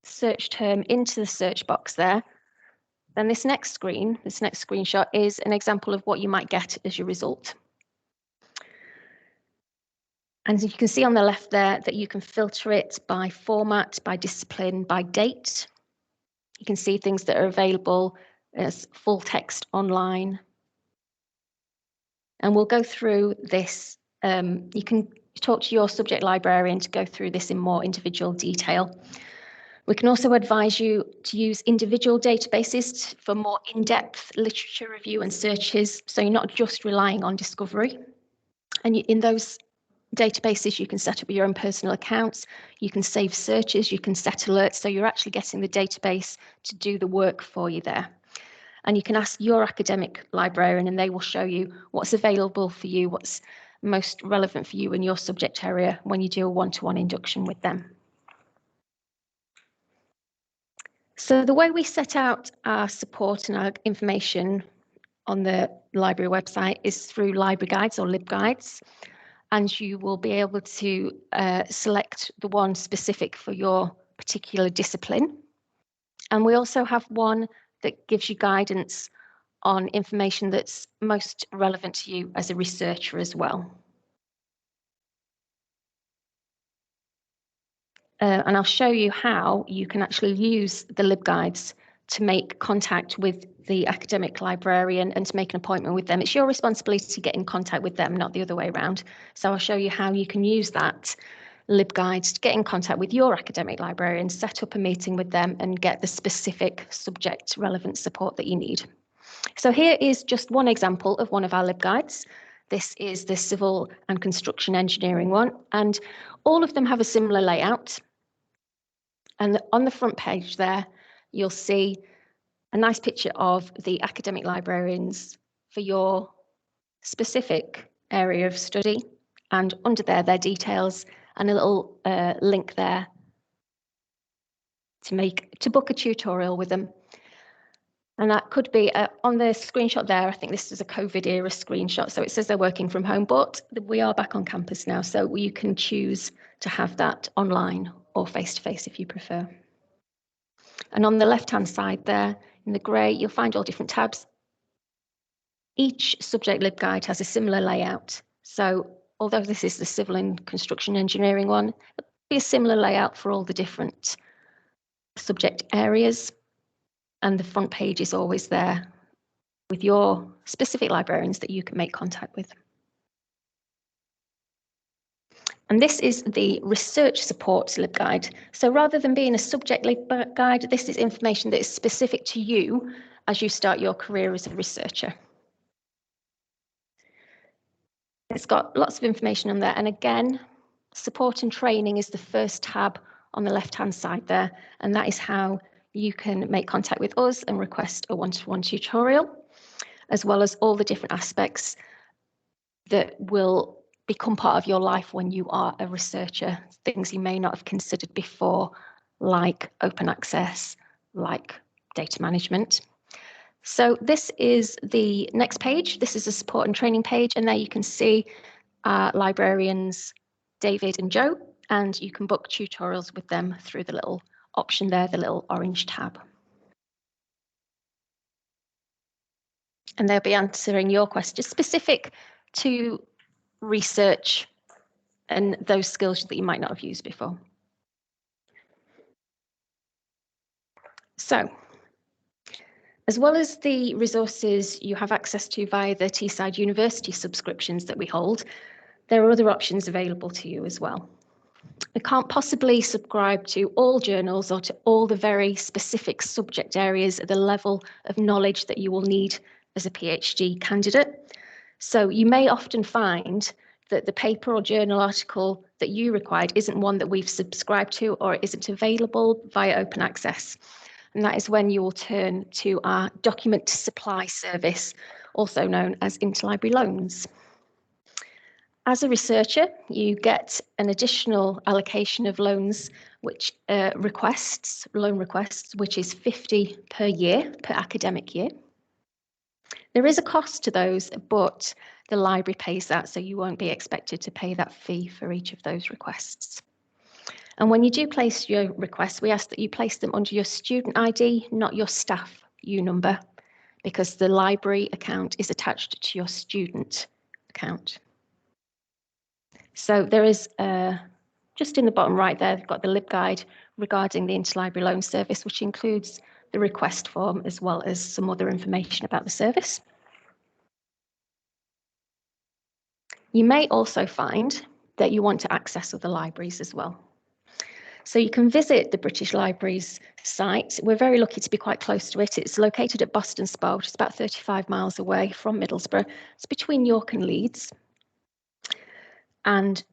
search term into the search box there, then this next screenshot is an example of what you might get as your result. And you can see on the left there that you can filter it by format, by discipline, by date. You can see things that are available as full text online. And we'll go through this. You can talk to your subject librarian to go through this in more individual detail. We can also advise you to use individual databases for more in-depth literature review and searches, so you're not just relying on discovery. And in those databases, you can set up your own personal accounts, you can save searches, you can set alerts, so you're actually getting the database to do the work for you there. And you can ask your academic librarian and they will show you what's available for you, what's most relevant for you in your subject area when you do a one-to-one induction with them. So the way we set out our support and our information on the library website is through library guides or LibGuides, and you will be able to select the one specific for your particular discipline. And we also have one that gives you guidance on information that's most relevant to you as a researcher as well. And I'll show you how you can actually use the LibGuides to make contact with the academic librarian and to make an appointment with them. It's your responsibility to get in contact with them, not the other way around. So I'll show you how you can use that LibGuides to get in contact with your academic librarian, set up a meeting with them and get the specific subject relevant support that you need. So here is just one example of one of our LibGuides. This is the civil and construction engineering one, and all of them have a similar layout. And on the front page there, you'll see a nice picture of the academic librarians for your specific area of study. And under there, their details and a little link there to book a tutorial with them. And that could be on the screenshot there. I think this is a COVID era screenshot. So it says they're working from home, but we are back on campus now. So you can choose to have that online or face-to-face if you prefer. And on the left-hand side there, in the grey, you'll find all different tabs. Each subject LibGuide has a similar layout. So although this is the civil and construction engineering one, it'll be a similar layout for all the different subject areas. And the front page is always there with your specific librarians that you can make contact with. And this is the research support LibGuide. So rather than being a subject LibGuide, this is information that is specific to you as you start your career as a researcher. It's got lots of information on there. And again, support and training is the first tab on the left-hand side there. And that is how you can make contact with us and request a one-to-one tutorial, as well as all the different aspects that will become part of your life when you are a researcher, things you may not have considered before, like open access, like data management. So this is the next page. This is a support and training page, and there you can see librarians David and Joe, and you can book tutorials with them through the little option there, the little orange tab. And they'll be answering your questions specific to research and those skills that you might not have used before. So, as well as the resources you have access to via the Teesside University subscriptions that we hold, there are other options available to you as well. I can't possibly subscribe to all journals or to all the very specific subject areas at the level of knowledge that you will need as a PhD candidate. So you may often find that the paper or journal article that you required isn't one that we've subscribed to, or it isn't available via open access. And that is when you will turn to our document supply service, also known as interlibrary loans. As a researcher, you get an additional allocation of loans, which loan requests, which is 50 per year, per academic year. There is a cost to those, but the library pays that, so you won't be expected to pay that fee for each of those requests. And when you do place your requests, we ask that you place them under your student ID, not your staff U number, because the library account is attached to your student account. So there is, just in the bottom right there, they've got the LibGuide regarding the interlibrary loan service, which includes the request form as well as some other information about the service. You may also find that you want to access other libraries as well. So you can visit the British Library's site. We're very lucky to be quite close to it. It's located at Boston Spa, which is about 35 miles away from Middlesbrough. It's between York and Leeds. And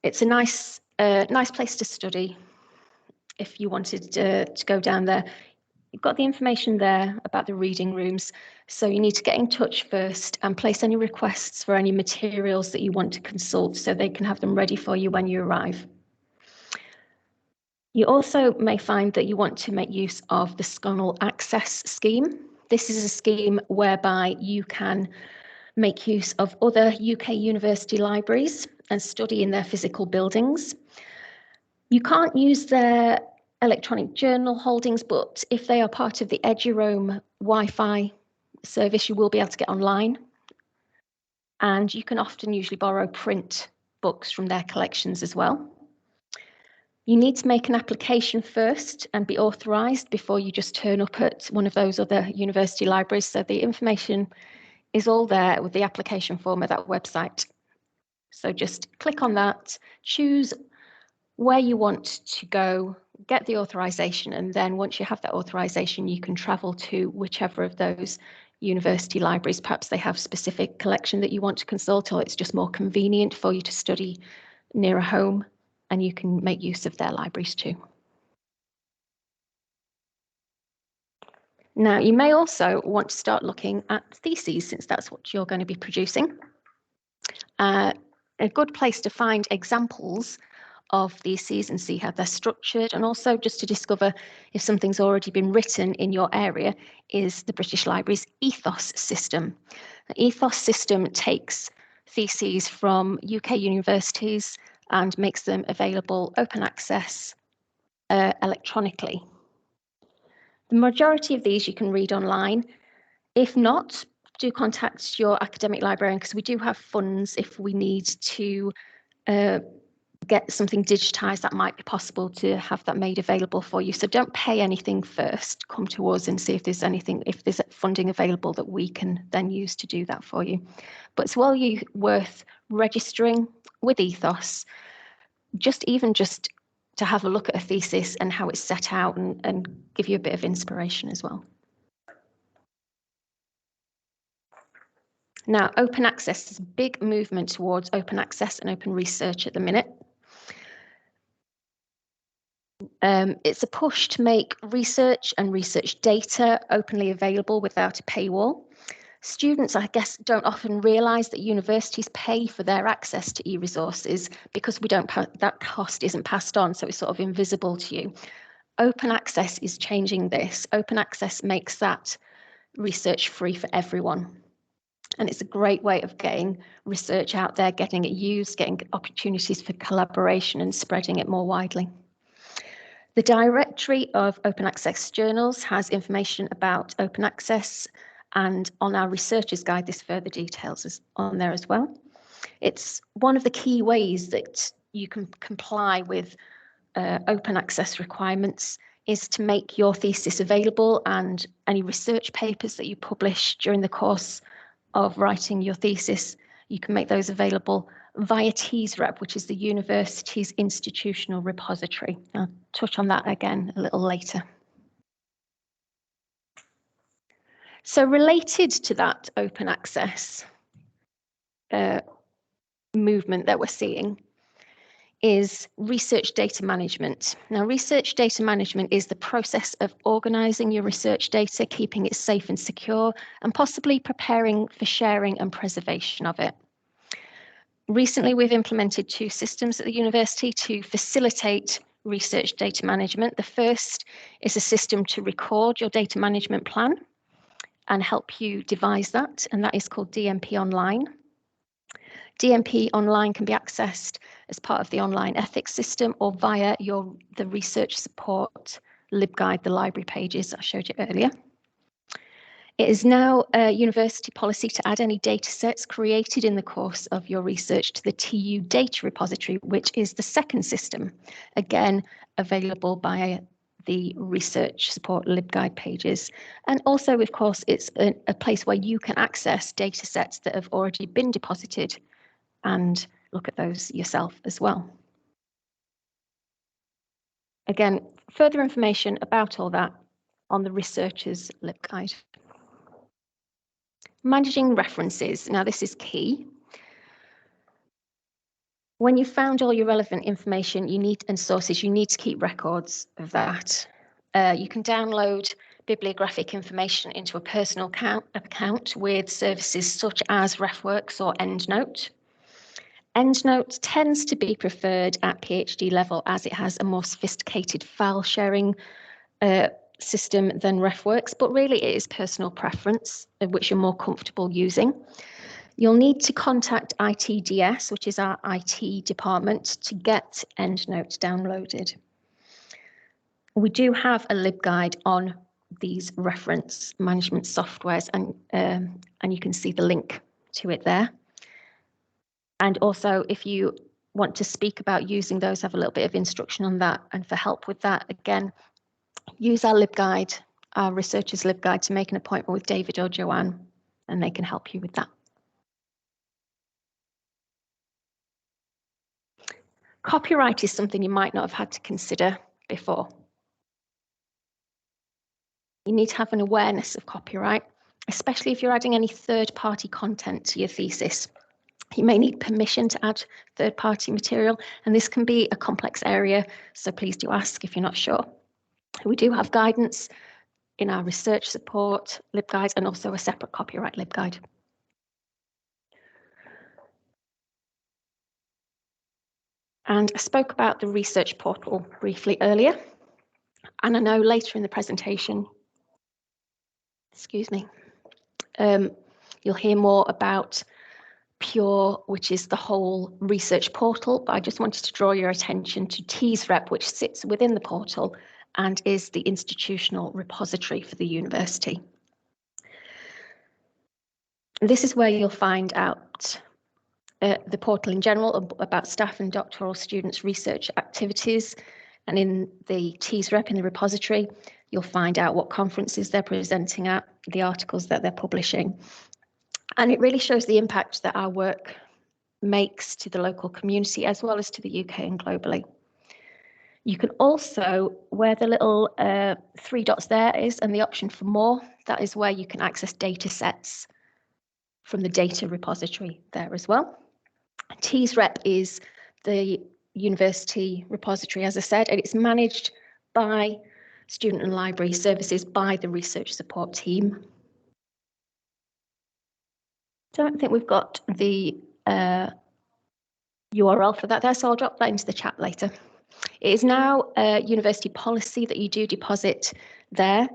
it's a nice place to study if you wanted to go down there. You've got the information there about the reading rooms, so you need to get in touch first and place any requests for any materials that you want to consult so they can have them ready for you when you arrive. You also may find that you want to make use of the Sconnell Access scheme. This is a scheme whereby you can make use of other UK university libraries and study in their physical buildings. You can't use their electronic journal holdings, but if they are part of the EduRoam Wi-Fi service, you will be able to get online. And you can often usually borrow print books from their collections as well. You need to make an application first and be authorised before you just turn up at one of those other university libraries. So the information is all there with the application form at that website. So just click on that, choose where you want to go, get the authorization, and then once you have that authorization, you can travel to whichever of those university libraries. Perhaps they have specific collection that you want to consult, or it's just more convenient for you to study nearer home, and you can make use of their libraries too. Now, you may also want to start looking at theses, since that's what you're going to be producing. A good place to find examples of theses and see how they're structured, and also just to discover if something's already been written in your area, is the British Library's Ethos system. The Ethos system takes theses from UK universities and makes them available open access electronically. The majority of these you can read online. If not, do contact your academic librarian, because we do have funds if we need to get something digitized. That might be possible to have that made available for you. So don't pay anything first. Come to us and see if there's anything, if there's funding available that we can then use to do that for you. But it's well worth registering with Ethos, just to have a look at a thesis and how it's set out, and give you a bit of inspiration as well. Now, open access is a big movement towards open access and open research at the minute. It's a push to make research and research data openly available without a paywall. Students, I guess, don't often realise that universities pay for their access to e-resources because that cost isn't passed on, so it's sort of invisible to you. Open access is changing this. Open access makes that research free for everyone. And it's a great way of getting research out there, getting it used, getting opportunities for collaboration and spreading it more widely. The directory of open access journals has information about open access, and on our researcher's guide, there's further details on there as well. It's one of the key ways that you can comply with open access requirements is to make your thesis available, and any research papers that you publish during the course of writing your thesis, you can make those available via TSREP, which is the university's institutional repository. I'll touch on that again a little later. So related to that open access movement that we're seeing is research data management. Now, research data management is the process of organising your research data, keeping it safe and secure, and possibly preparing for sharing and preservation of it. Recently, we've implemented 2 systems at the university to facilitate research data management. The first is a system to record your data management plan and help you devise that, and that is called DMP Online. DMP Online can be accessed as part of the online ethics system or via the research support LibGuide, the library pages I showed you earlier. It is now a university policy to add any data sets created in the course of your research to the TU data repository, which is the second system, again available by the research support LibGuide pages. And also, of course, it's a place where you can access data sets that have already been deposited and look at those yourself as well. Again, further information about all that on the researcher's LibGuide. Managing references. Now, this is key. When you've found all your relevant information and sources, you need to keep records of that. You can download bibliographic information into a personal account with services such as RefWorks or EndNote. EndNote tends to be preferred at PhD level as it has a more sophisticated file sharing system than RefWorks, but really it is personal preference which you're more comfortable using. You'll need to contact ITDS, which is our IT department, to get EndNote downloaded. We do have a LibGuide on these reference management softwares, and you can see the link to it there. And also, if you want to speak about using those, have a little bit of instruction on that. And for help with that, again, use our LibGuide, our researcher's LibGuide, to make an appointment with David or Joanne, and they can help you with that. Copyright is something you might not have had to consider before. You need to have an awareness of copyright, especially if you're adding any third-party content to your thesis. You may need permission to add third-party material, and this can be a complex area, so please do ask if you're not sure. We do have guidance in our research support LibGuides and also a separate copyright LibGuide. And I spoke about the research portal briefly earlier, and I know later in the presentation, you'll hear more about Pure, which is the whole research portal, but I just wanted to draw your attention to TSREP, which sits within the portal and is the institutional repository for the university. This is where you'll find out the portal in general about staff and doctoral students' research activities, and in the TSREP, in the repository, you'll find out what conferences they're presenting at, the articles that they're publishing. And it really shows the impact that our work makes to the local community as well as to the UK and globally. You can also, where the little 3 dots there is and the option for more, that is where you can access data sets from the data repository there as well. TSREP is the university repository, as I said, and it's managed by Student and Library Services by the research support team. Don't think we've got the URL for that there, so I'll drop that into the chat later. It is now a university policy that you do deposit there,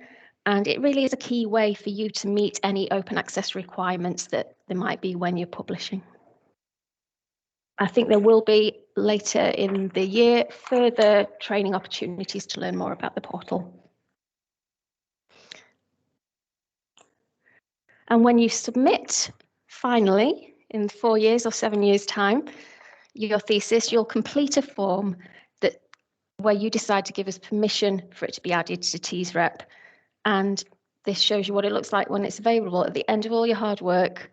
and it really is a key way for you to meet any open access requirements that there might be when you're publishing. I think there will be later in the year further training opportunities to learn more about the portal. And when you submit, finally, in 4 years or 7 years' time, your thesis, you'll complete a form where you decide to give us permission for it to be added to TSREP. And this shows you what it looks like when it's available. At the end of all your hard work,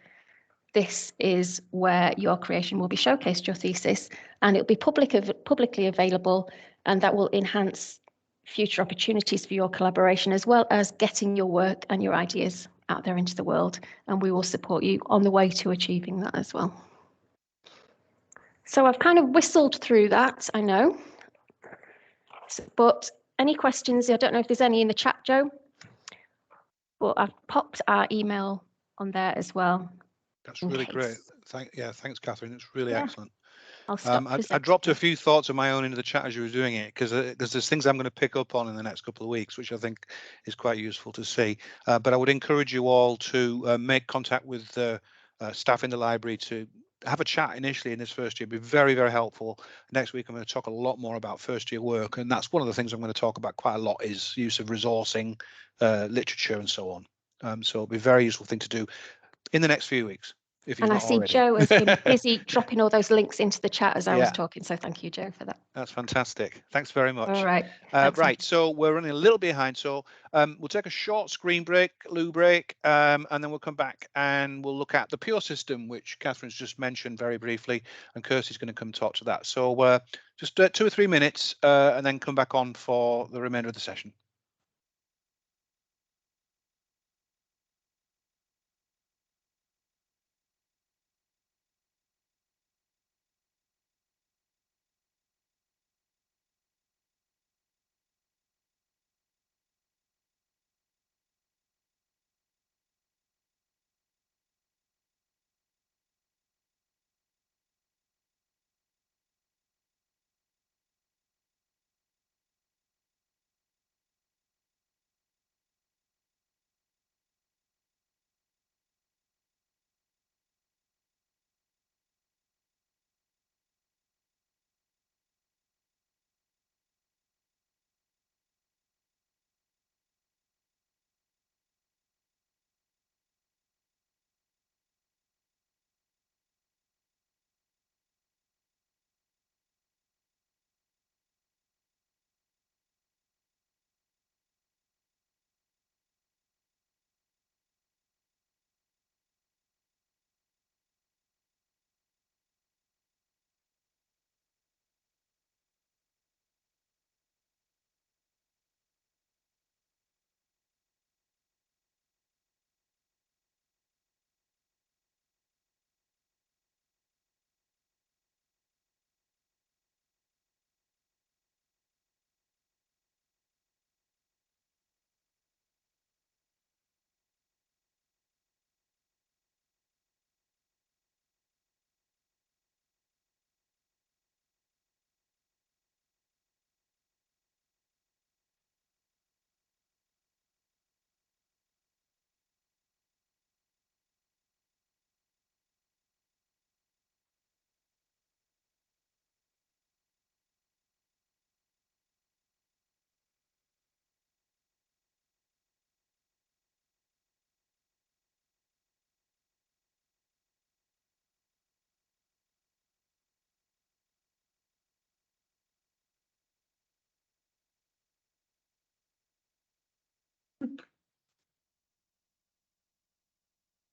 this is where your creation will be showcased, your thesis, and it'll be publicly available, and that will enhance future opportunities for your collaboration, as well as getting your work and your ideas out there into the world. And we will support you on the way to achieving that as well. So I've kind of whistled through that, I know. But any questions? I don't know if there's any in the chat, Joe, but I've popped our email on there as well. That's really great. Thanks, Catherine. It's really excellent. I'll stop I dropped a few thoughts of my own into the chat as you were doing it, because there's things I'm going to pick up on in the next couple of weeks, which I think is quite useful to see. But I would encourage you all to make contact with staff in the library to have a chat initially in this first year. It'd be very, very helpful. Next week, I'm going to talk a lot more about first year work. And that's one of the things I'm going to talk about quite a lot, is use of resourcing, literature and so on. So it'll be a very useful thing to do in the next few weeks. And I see already. Joe has been busy dropping all those links into the chat as I was talking. So thank you, Joe, for that. That's fantastic. Thanks very much. All right. Right. So we're running a little behind. So we'll take a short screen break, loo break, and then we'll come back and we'll look at the Pure system, which Catherine's just mentioned very briefly, and Kirsty's going to come talk to that. So just 2 or 3 minutes and then come back on for the remainder of the session.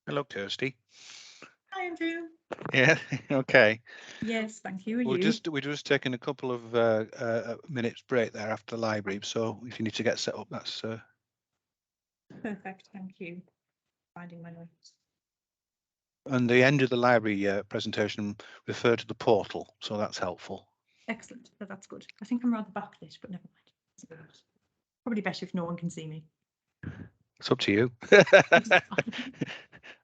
Hello, Kirsty. Hi, Andrew. Yeah. Okay. Yes, thank you. We're just taking a couple of minutes break there after the library. So if you need to get set up, that's perfect. Thank you. Finding my notes. And the end of the library presentation referred to the portal, so that's helpful. Excellent. That's good. I think I'm rather backlit, but never mind. Probably better if no one can see me. It's up to you.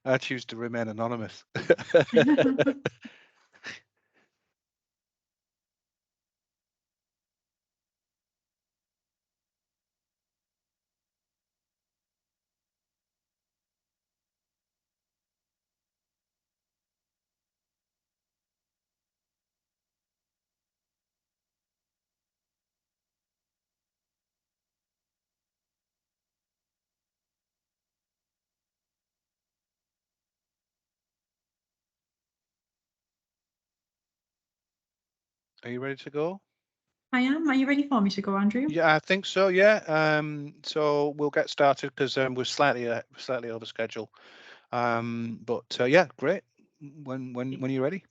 I choose to remain anonymous. Are you ready to go? I am. Are you ready for me to go, Andrew? Yeah, I think so. Yeah. So we'll get started because we're slightly over schedule. But yeah, great. when you're ready.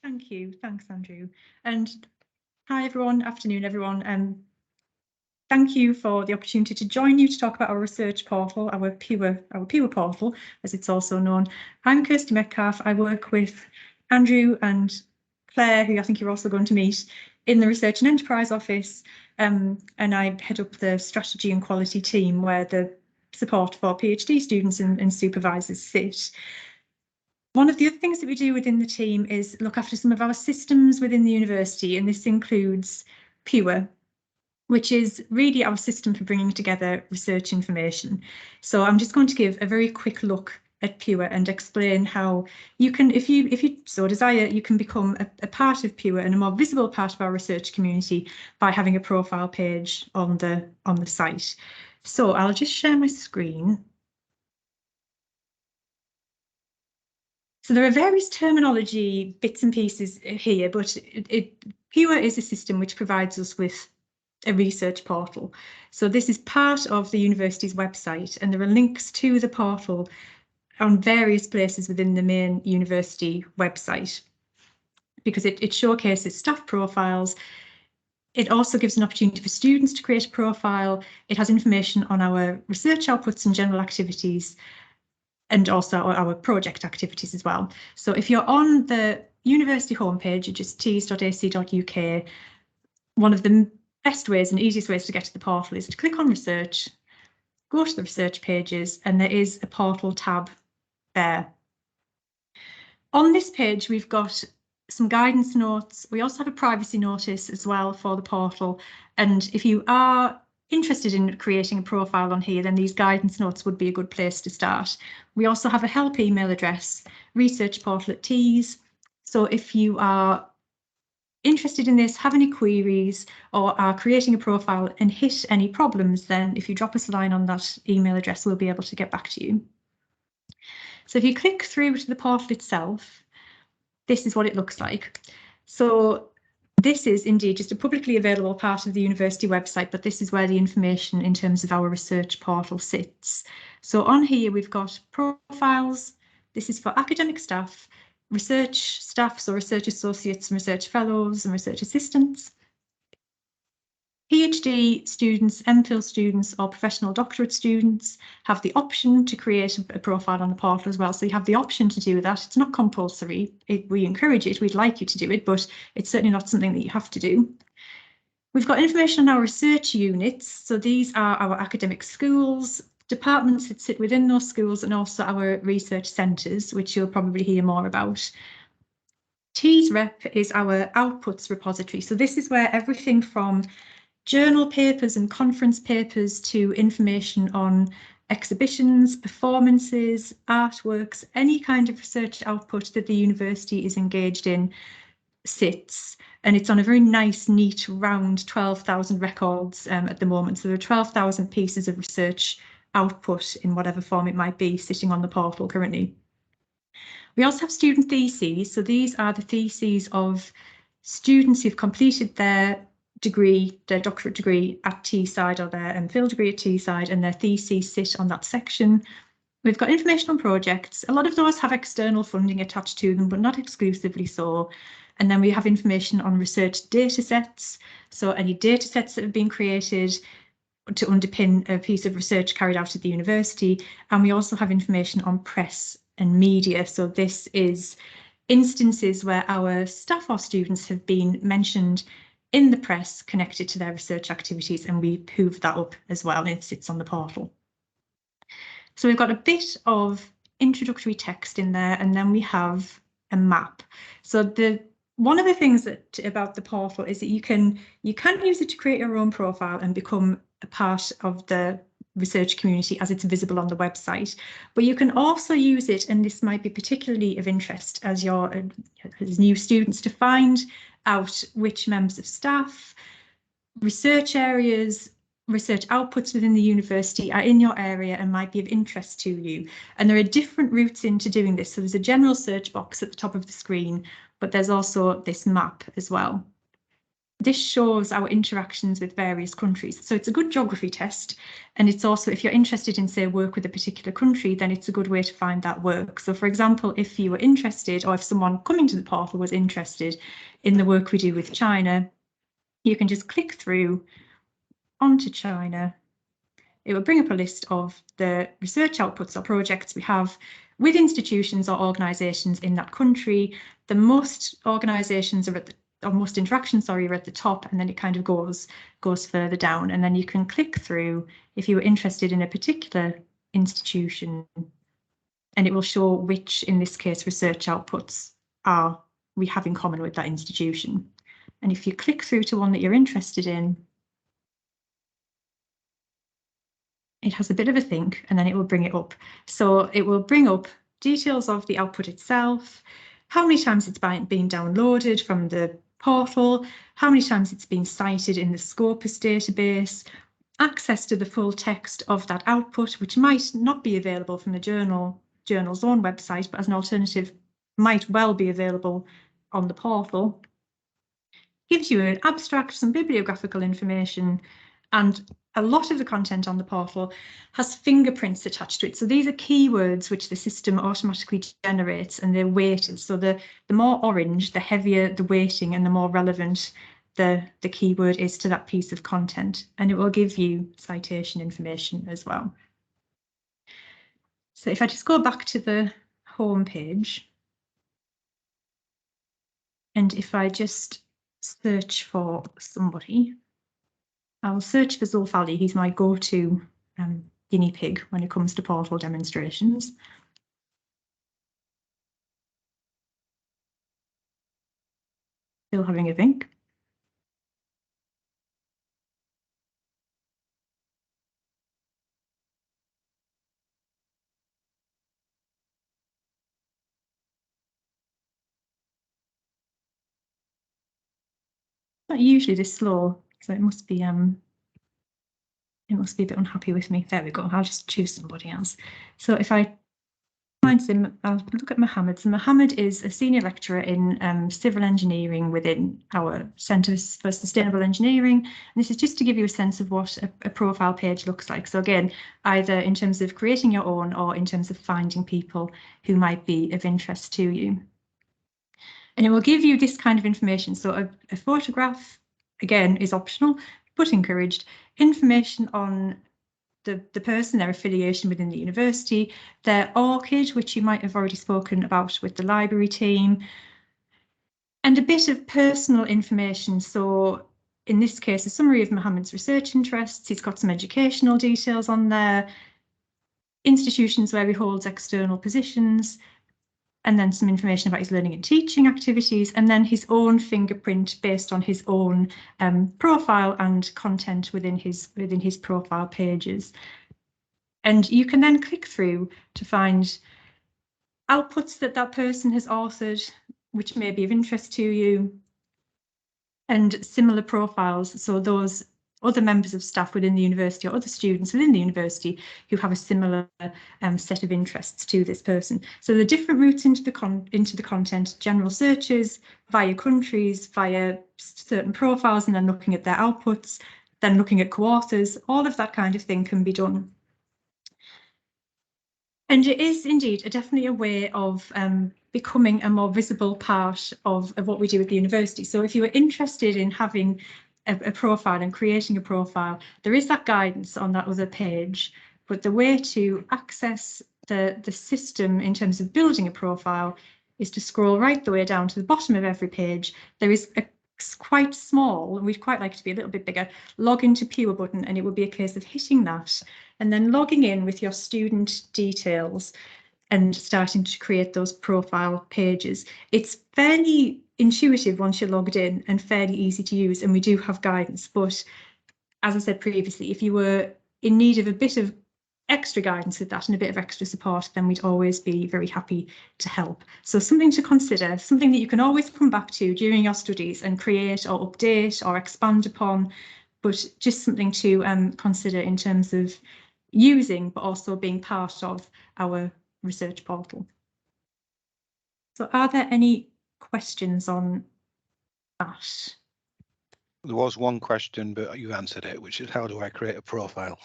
Thank you. Thanks, Andrew. And hi, everyone. Afternoon, everyone. Thank you for the opportunity to join you to talk about our research portal, our Pure portal, as it's also known. I'm Kirsty Metcalfe. I work with Andrew and Claire, who I think you're also going to meet, in the Research and Enterprise Office, and I head up the strategy and quality team where the support for PhD students and supervisors sit. One of the other things that we do within the team is look after some of our systems within the university, and this includes Pure, which is really our system for bringing together research information. So I'm just going to give a very quick look at Pure and explain how you can, if you so desire, you can become a part of Pure and a more visible part of our research community by having a profile page on the site. So I'll just share my screen. So there are various terminology bits and pieces here, but Pure is a system which provides us with a research portal. So this is part of the university's website, and there are links to the portal on various places within the main university website because it showcases staff profiles. It also gives an opportunity for students to create a profile. It has information on our research outputs and general activities, and also our project activities as well. So if you're on the university homepage, which is tees.ac.uk, one of the best ways and easiest ways to get to the portal is to click on research, go to the research pages, and there is a portal tab there. On this page, we've got some guidance notes. We also have a privacy notice as well for the portal. And if you are interested in creating a profile on here, then these guidance notes would be a good place to start. We also have a help email address, researchportal@tees. So if you are interested in this, have any queries, or are creating a profile and hit any problems, then if you drop us a line on that email address, we'll be able to get back to you. So if you click through to the portal itself, this is what it looks like. So this is indeed just a publicly available part of the university website, but this is where the information in terms of our research portal sits. So on here, we've got profiles. This is for academic staff, research staff, so research associates and research fellows and research assistants. PhD students, MPhil students or professional doctorate students have the option to create a profile on the portal as well. So you have the option to do that. It's not compulsory. We encourage it. We'd like you to do it, but it's certainly not something that you have to do. We've got information on our research units. So these are our academic schools, departments that sit within those schools, and also our research centres, which you'll probably hear more about. Tees Rep is our outputs repository. So this is where everything from journal papers and conference papers to information on exhibitions, performances, artworks, any kind of research output that the university is engaged in sits. And it's on a very nice, neat, round 12,000 records at the moment. So there are 12,000 pieces of research output in whatever form it might be sitting on the portal currently. We also have student theses. So these are the theses of students who've completed their degree, their doctorate degree at Teesside or their MPhil degree at Teesside, and their theses sit on that section. We've got information on projects. A lot of those have external funding attached to them, but not exclusively so. And then we have information on research data sets. So any data sets that have been created to underpin a piece of research carried out at the university. And we also have information on press and media. So this is instances where our staff or students have been mentioned in the press connected to their research activities, and we hoover that up as well, and it sits on the portal. So we've got a bit of introductory text in there, and then we have a map. So one of the things about the portal is that you can use it to create your own profile and become a part of the research community as it's visible on the website, but you can also use it, and this might be particularly of interest as new students, to find out which members of staff, research areas, research outputs within the university are in your area and might be of interest to you. And there are different routes into doing this. So there's a general search box at the top of the screen, but there's also this map as well. this shows our interactions with various countries. So it's a good geography test. And it's also, if you're interested in, say, work with a particular country, then it's a good way to find that work. So for example, if you were interested, or if someone coming to the portal was interested in the work we do with China, you can just click through onto China. It will bring up a list of the research outputs or projects we have with institutions or organisations in that country. The most organisations are at the, or most interactions, sorry, are at the top, and then it kind of goes further down. And then you can click through if you were interested in a particular institution, and it will show which, in this case, research outputs are we have in common with that institution. And if you click through to one that you're interested in, it has a bit of a think, and then it will bring it up. So it will bring up details of the output itself, how many times it's been downloaded from the portal, how many times it's been cited in the Scopus database, access to the full text of that output, which might not be available from the journal's own website, but as an alternative might well be available on the portal. Gives you an abstract, some bibliographical information, and a lot of the content on the portal has fingerprints attached to it. So these are keywords which the system automatically generates, and they're weighted. So the more orange, the heavier the weighting and the more relevant the keyword is to that piece of content. And it will give you citation information as well. So if I just go back to the home page, and if I just search for somebody, I'll search for Zulfali. He's my go-to guinea pig when it comes to portal demonstrations. Still having a think. Not usually this slow, so it must be a bit unhappy with me. There we go. I'll just choose somebody else. So if I find him, I'll look at Mohammed. So Mohammed is a senior lecturer in civil engineering within our Centre for Sustainable Engineering. And this is just to give you a sense of what a profile page looks like. So again, either in terms of creating your own or in terms of finding people who might be of interest to you. And it will give you this kind of information. So a photograph, again, is optional, but encouraged. Information on the person, their affiliation within the university, their ORCID, which you might have already spoken about with the library team, and a bit of personal information. So in this case, a summary of Mohammed's research interests. He's got some educational details on there, institutions where he holds external positions, and then some information about his learning and teaching activities, and then his own fingerprint based on his own profile and content within his profile pages. And you can then click through to find outputs that person has authored, which may be of interest to you, and similar profiles. So those other members of staff within the university or other students within the university who have a similar set of interests to this person. So the different routes into the content, general searches, via countries, via certain profiles, and then looking at their outputs, then looking at co-authors, all of that kind of thing can be done. And it is indeed definitely a way of becoming a more visible part of what we do at the university. So if you are interested in having a profile and creating a profile, there is that guidance on that other page, but the way to access the system in terms of building a profile is to scroll right the way down to the bottom of every page. There is a quite small, we'd quite like it to be a little bit bigger, log into Pure button, and it would be a case of hitting that and then logging in with your student details and starting to create those profile pages. It's fairly intuitive once you're logged in and fairly easy to use, and we do have guidance. But as I said previously, if you were in need of a bit of extra guidance with that and a bit of extra support, then we'd always be very happy to help. So something to consider, something that you can always come back to during your studies and create or update or expand upon, but just something to consider in terms of using, but also being part of our research portal. So are there any questions on that? There was one question, but you answered it, which is how do I create a profile?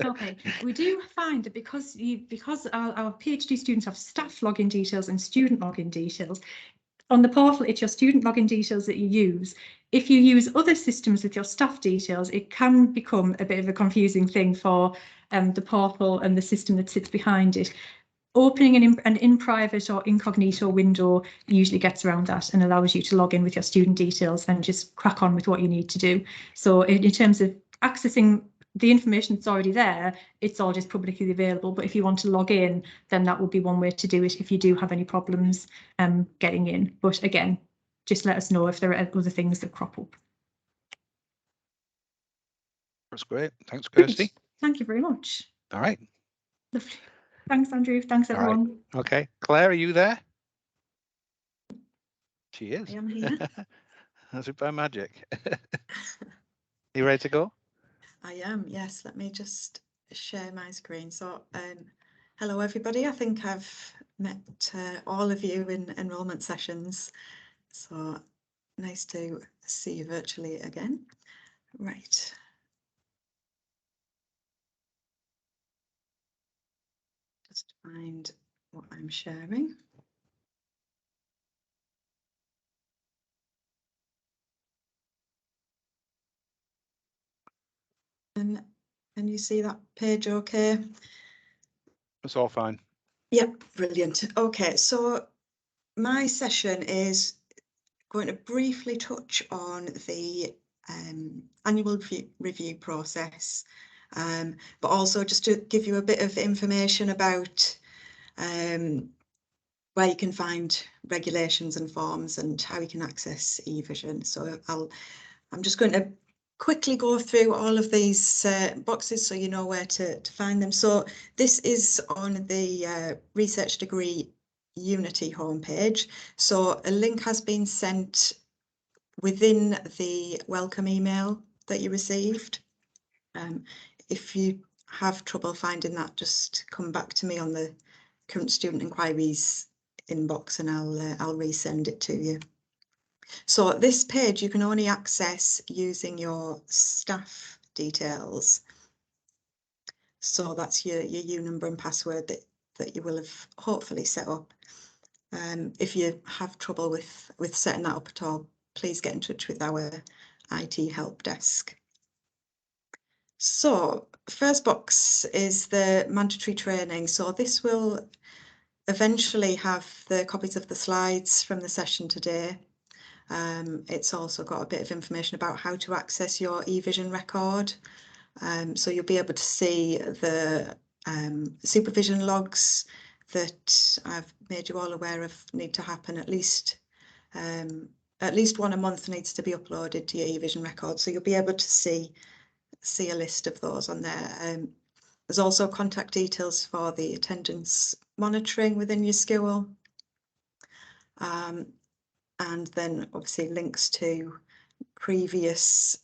Okay, we do find that because our PhD students have staff login details and student login details, on the portal it's your student login details that you use. If you use other systems with your staff details, it can become a bit of a confusing thing for the portal and the system that sits behind it. Opening an in private or incognito window usually gets around that and allows you to log in with your student details and just crack on with what you need to do. So in terms of accessing the information that's already there, it's all just publicly available. But if you want to log in, then that would be one way to do it if you do have any problems getting in. But again, just let us know if there are other things that crop up. That's great. Thanks, Kirsty. Thank you very much. All right. Lovely. Thanks, Andrew. Thanks, everyone. All right. Okay. Claire, are you there? She is. I am here. That's it by magic. You ready to go? I am, yes. Let me just share my screen. So, hello, everybody. I think I've met all of you in enrolment sessions. So nice to see you virtually again. Right. Just find what I'm sharing. And can you see that page okay? It's all fine. Yep, brilliant. Okay, so my session is going to briefly touch on the annual review process, but also just to give you a bit of information about where you can find regulations and forms and how you can access eVision. So I'm just going to quickly go through all of these boxes so you know where to find them. So this is on the research degree Unity homepage. So a link has been sent within the welcome email that you received. If you have trouble finding that, just come back to me on the current student inquiries inbox and I'll resend it to you. So this page you can only access using your staff details. So that's your U number and password that you will have hopefully set up. If you have trouble with setting that up at all, please get in touch with our IT help desk. So first box is the mandatory training. So this will eventually have the copies of the slides from the session today. It's also got a bit of information about how to access your eVision record. So you'll be able to see the supervision logs that I've made you all aware of need to happen. At least one a month needs to be uploaded to your eVision record. So you'll be able to see a list of those on there. There's also contact details for the attendance monitoring within your school. And then obviously links to previous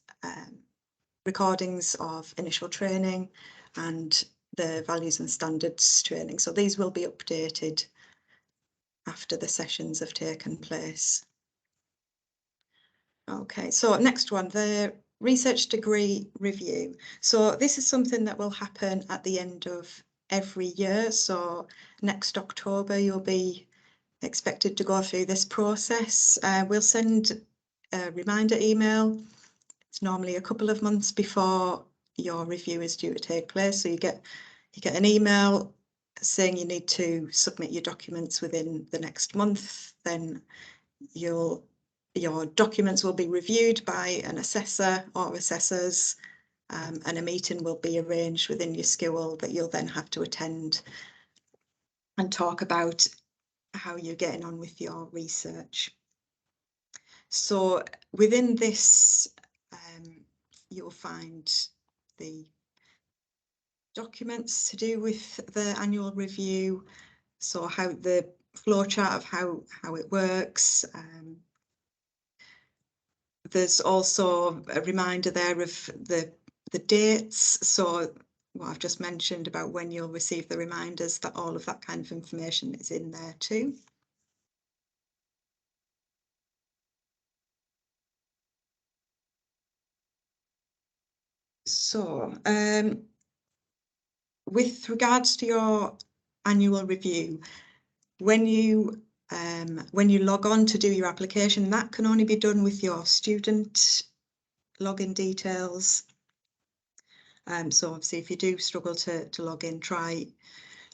recordings of initial training and the values and standards training. So these will be updated after the sessions have taken place. Okay, so next one, the research degree review. So this is something that will happen at the end of every year. So next October, you'll be expected to go through this process. We'll send a reminder email. It's normally a couple of months before your review is due to take place. So you get an email saying you need to submit your documents within the next month. Then your documents will be reviewed by an assessor or assessors, and a meeting will be arranged within your school that you'll then have to attend and talk about how you're getting on with your research. So within this, you'll find the documents to do with the annual review. So how the flowchart of how it works. There's also a reminder there of the dates. So what I've just mentioned about when you'll receive the reminders, that all of that kind of information is in there too. So with regards to your annual review, when you log on to do your application, that can only be done with your student login details. So obviously if you do struggle to log in, try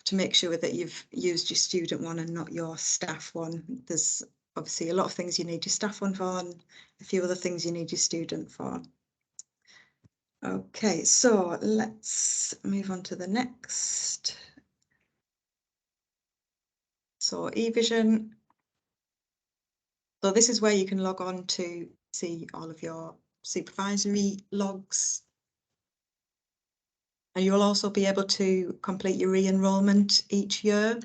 to make sure that you've used your student one and not your staff one. There's obviously a lot of things you need your staff one for and a few other things you need your student for. Okay, so let's move on to the next. So eVision. So this is where you can log on to see all of your supervisory logs. And you'll also be able to complete your re-enrollment each year.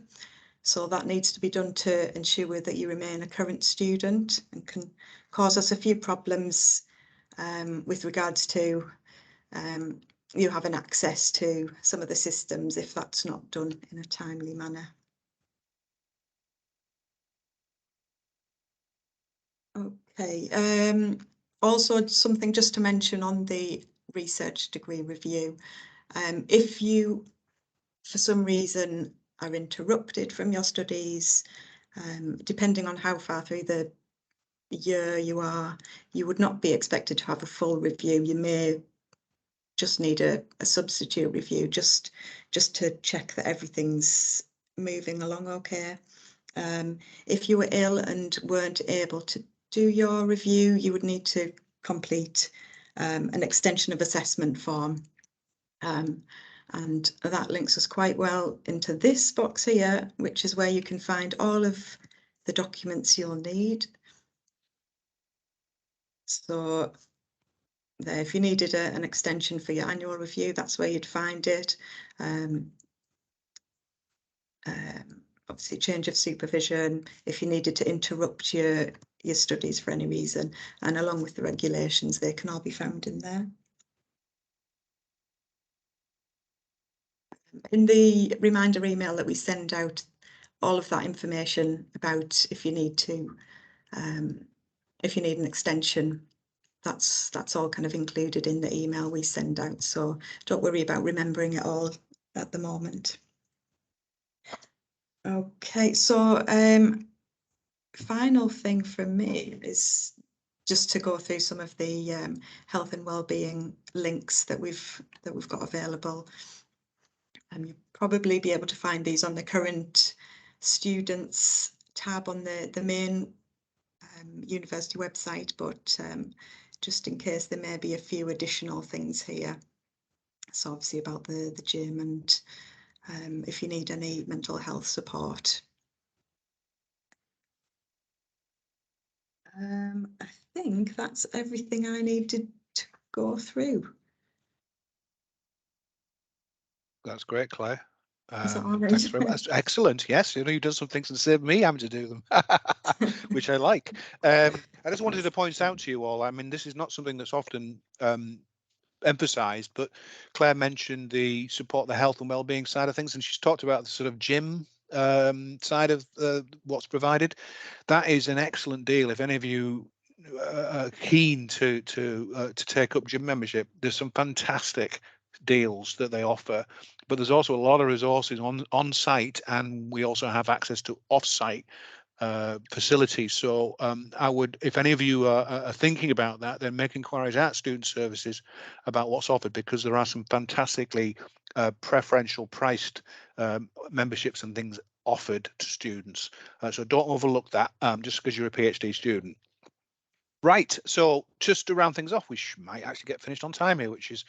So that needs to be done to ensure that you remain a current student, and can cause us a few problems with regards to you having access to some of the systems if that's not done in a timely manner. Okay, also something just to mention on the research degree review. If you, for some reason, are interrupted from your studies, depending on how far through the year you are, you would not be expected to have a full review. You may just need a substitute review just to check that everything's moving along okay. If you were ill and weren't able to do your review, you would need to complete an extension of assessment form. And that links us quite well into this box here, which is where you can find all of the documents you'll need. So there, if you needed an extension for your annual review, that's where you'd find it. Obviously change of supervision, if you needed to interrupt your studies for any reason, and along with the regulations, they can all be found in there. In the reminder email that we send out, all of that information about if you need to, if you need an extension, that's all kind of included in the email we send out. So don't worry about remembering it all at the moment. Okay, so final thing for me is just to go through some of the health and wellbeing links that we've got available. You'll probably be able to find these on the current students tab on the main university website, but just in case, there may be a few additional things here. So obviously about the gym, and if you need any mental health support. I think that's everything I needed to go through. That's great, Claire. Is that all right? Thanks very much. That's excellent. Yes, you've done some things and saved me having to do them, which I like. I just wanted to point out to you all, I mean, this is not something that's often emphasized, but Claire mentioned the support, the health and well-being side of things, and she's talked about the sort of gym side of what's provided. That is an excellent deal. If any of you are keen to take up gym membership, there's some fantastic deals that they offer, but there's also a lot of resources on site, and we also have access to off-site facilities. So I would, if any of you are thinking about that, then make inquiries at Student Services about what's offered, because there are some fantastically preferential priced memberships and things offered to students. So don't overlook that just because you're a PhD student. Right, so just to round things off, we might actually get finished on time here, which is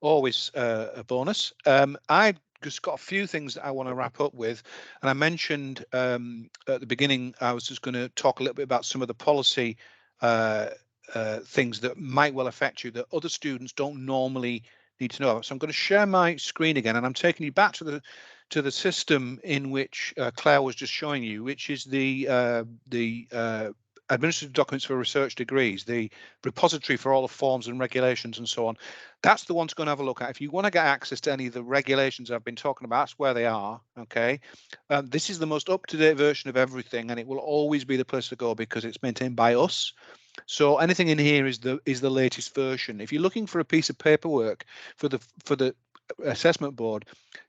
always a bonus. I just got a few things that I want to wrap up with, and I mentioned at the beginning I was just going to talk a little bit about some of the policy things that might well affect you that other students don't normally need to know about. So I'm going to share my screen again, and I'm taking you back to the system in which Claire was just showing you, which is the administrative documents for research degrees, the repository for all the forms and regulations and so on. That's the one to go and have a look at. If you want to get access to any of the regulations I've been talking about, that's where they are. Okay, this is the most up-to-date version of everything, and it will always be the place to go because it's maintained by us. So anything in here is the latest version. If you're looking for a piece of paperwork for the assessment board,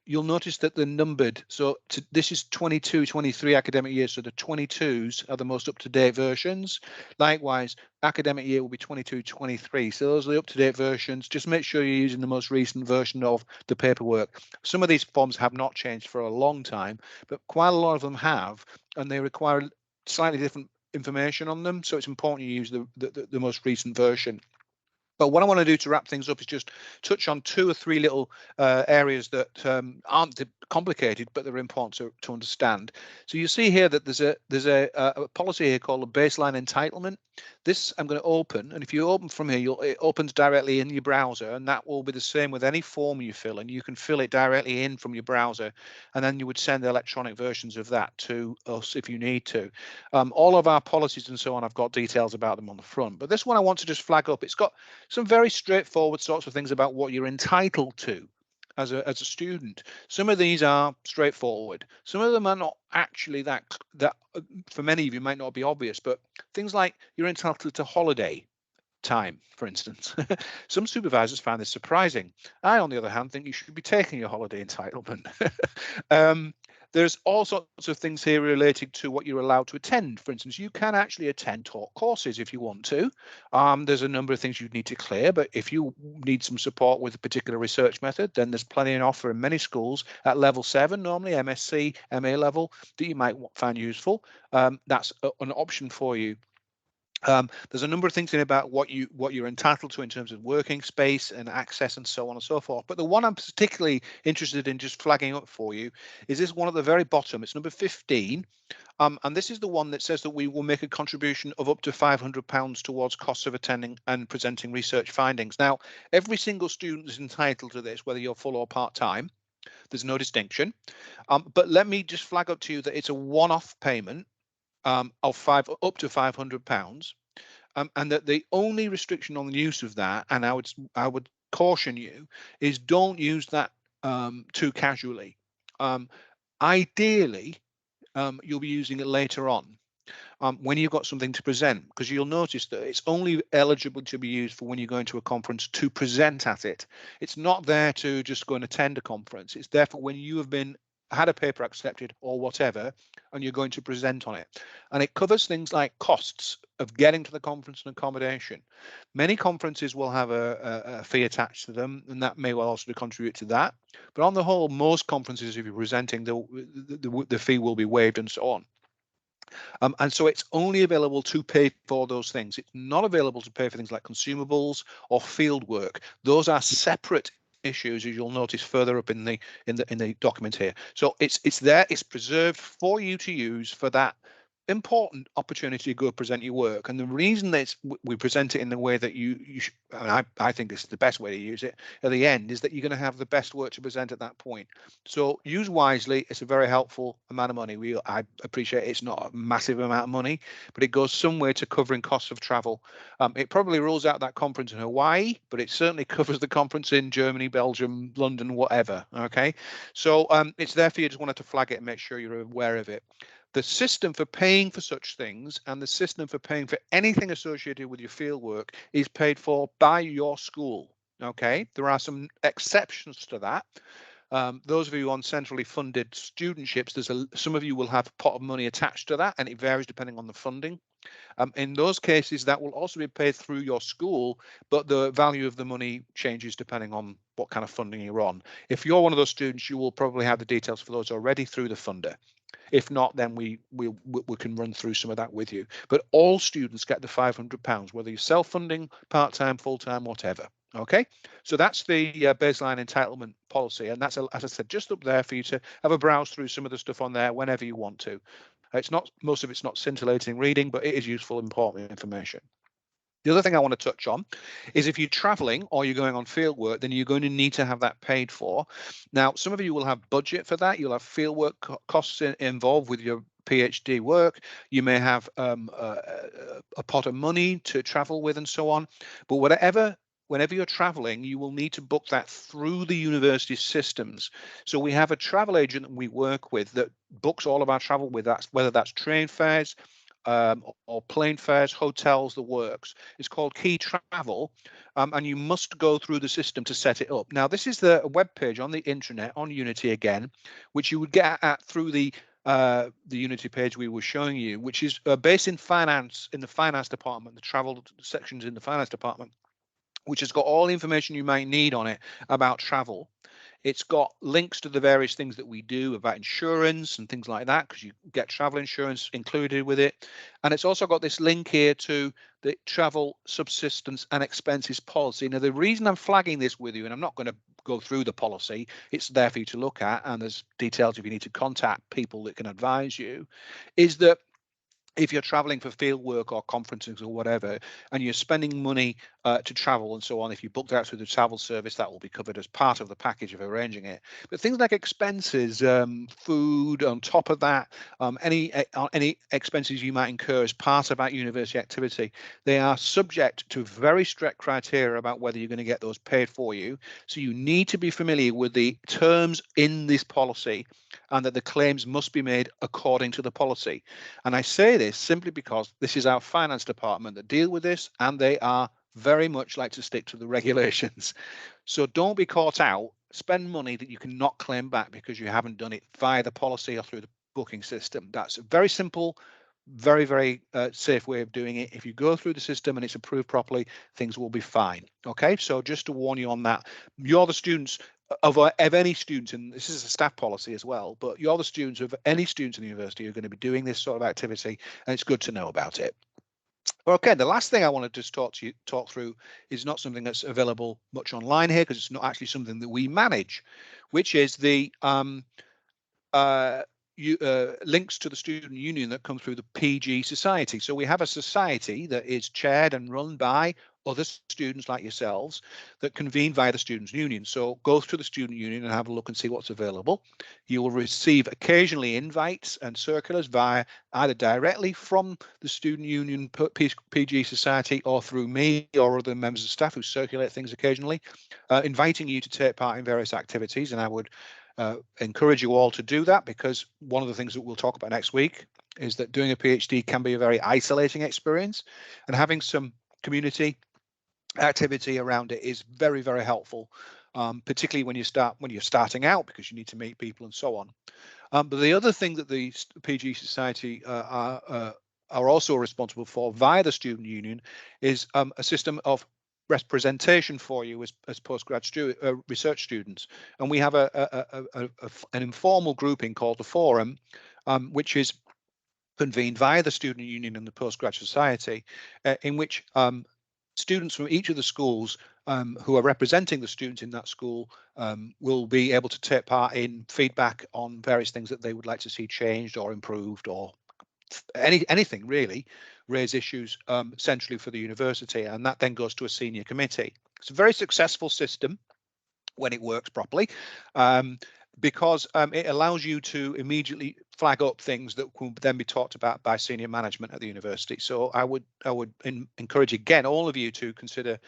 you'll notice that they're numbered. So this is 22-23 academic year, so the 22s are the most up-to-date versions. Likewise, academic year will be 22-23, so those are the up-to-date versions. Just make sure you're using the most recent version of the paperwork. Some of these forms have not changed for a long time, but quite a lot of them have, and they require slightly different information on them, so it's important you use the most recent version. But what I want to do to wrap things up is just touch on 2 or 3 little areas that aren't complicated, but they're important to understand. So you see here that there's a policy here called a baseline entitlement. This I'm going to open, and if you open from here, it opens directly in your browser, and that will be the same with any form you fill, and you can fill it directly in from your browser, and then you would send the electronic versions of that to us if you need to. All of our policies and so on, I've got details about them on the front, but this one I want to just flag up. It's got some very straightforward sorts of things about what you're entitled to as a student. Some of these are straightforward. Some of them are not actually that for many of you might not be obvious, but things like you're entitled to holiday time, for instance. Some supervisors find this surprising. I, on the other hand, think you should be taking your holiday entitlement. There's all sorts of things here related to what you're allowed to attend. For instance, you can actually attend taught courses if you want to. There's a number of things you need to clear, but if you need some support with a particular research method, then there's plenty on offer in many schools at level 7, normally MSc, MA level, that you might find useful. That's an option for you. There's a number of things in about what you're entitled to in terms of working space and access and so on and so forth. But the one I'm particularly interested in just flagging up for you is this one at the very bottom. It's number 15. And this is the one that says that we will make a contribution of up to £500 towards costs of attending and presenting research findings. Now, every single student is entitled to this, whether you're full or part-time. There's no distinction. But let me just flag up to you that it's a one-off payment of up to £500, and that the only restriction on the use of that, and I would caution you, is don't use that too casually. Ideally, you'll be using it later on when you've got something to present, because you'll notice that it's only eligible to be used for when you go into a conference to present at it. It's not there to just go and attend a conference. It's there for when you have had a paper accepted or whatever, and you're going to present on it. And it covers things like costs of getting to the conference and accommodation. Many conferences will have a fee attached to them, and that may well also contribute to that. But on the whole, most conferences, if you're presenting, the fee will be waived and so on. And so it's only available to pay for those things. It's not available to pay for things like consumables or field work. Those are separate issues, as you'll notice further up in the document here. So it's there, it's preserved for you to use for that important opportunity to go present your work. And the reason that we present it in the way that you should, and I think this is the best way to use it at the end, is that you're going to have the best work to present at that point. So use wisely. It's a very helpful amount of money. I appreciate it's not a massive amount of money, but it goes somewhere to covering costs of travel. It probably rules out that conference in Hawaii, but it certainly covers the conference in Germany, Belgium, London, whatever. Okay, so it's there for you. Just wanted to flag it and make sure you're aware of it. The system for paying for such things and the system for paying for anything associated with your fieldwork is paid for by your school. Okay, there are some exceptions to that. Those of you on centrally funded studentships, some of you will have a pot of money attached to that, and it varies depending on the funding. In those cases, that will also be paid through your school, but the value of the money changes depending on what kind of funding you're on. If you're one of those students, you will probably have the details for those already through the funder. If not, then we can run through some of that with you. But all students get the £500, whether you're self-funding, part-time, full-time, whatever. Okay, so that's the baseline entitlement policy, and that's, as I said, just up there for you to have a browse through some of the stuff on there whenever you want to. It's not, most of it's not scintillating reading, but it is useful, important information. The other thing I want to touch on is if you're traveling or you're going on field work, then you're going to need to have that paid for. Now, some of you will have budget for that. You'll have field work costs involved with your PhD work. You may have a pot of money to travel with and so on. But whenever you're traveling, you will need to book that through the university systems. So we have a travel agent that we work with that books all of our travel with us, whether that's train fares, or plane fares, hotels, the works. It's called Key Travel, and you must go through the system to set it up. Now, this is the web page on the intranet on Unity again, which you would get at through the Unity page we were showing you, which is based in finance, in the finance department, the travel sections in the finance department, which has got all the information you might need on it about travel. It's got links to the various things that we do about insurance and things like that, because you get travel insurance included with it. And it's also got this link here to the travel subsistence and expenses policy. Now, the reason I'm flagging this with you, and I'm not going to go through the policy, it's there for you to look at, and there's details if you need to contact people that can advise you, is that if you're traveling for field work or conferences or whatever, and you're spending money to travel and so on, if you book that through the travel service, that will be covered as part of the package of arranging it. But things like expenses, food on top of that, any expenses you might incur as part of that university activity, they are subject to very strict criteria about whether you're going to get those paid for you. So you need to be familiar with the terms in this policy, and that the claims must be made according to the policy. And I say this simply because this is our finance department that deal with this, and they are very much like to stick to the regulations. So don't be caught out. Spend money that you cannot claim back because you haven't done it via the policy or through the booking system. That's a very simple, very, very safe way of doing it. If you go through the system and it's approved properly, things will be fine. Okay, so just to warn you on that, you're the students of any students, and this is a staff policy as well, but you're the students of any students in the university who are going to be doing this sort of activity, and it's good to know about it. Okay, the last thing I want to just talk through is not something that's available much online here, because it's not actually something that we manage, which is the links to the student union that come through the PG Society. So we have a society that is chaired and run by other students like yourselves that convene via the students union. So go to the student union and have a look and see what's available. You will receive occasionally invites and circulars via either directly from the student union PG Society or through me or other members of staff who circulate things occasionally, inviting you to take part in various activities. And I would encourage you all to do that, because one of the things that we'll talk about next week is that doing a PhD can be a very isolating experience, and having some community activity around it is very, very helpful, particularly when you're starting out, because you need to meet people and so on. But the other thing that the PG Society are also responsible for via the student union is a system of representation for you as postgrad research students. And we have an informal grouping called the Forum, which is convened via the student union and the postgrad society, in which students from each of the schools who are representing the students in that school will be able to take part in feedback on various things that they would like to see changed or improved, or anything really, raise issues centrally for the university, and that then goes to a senior committee. It's a very successful system when it works properly, because it allows you to immediately flag up things that will then be talked about by senior management at the university. So I would encourage again all of you to consider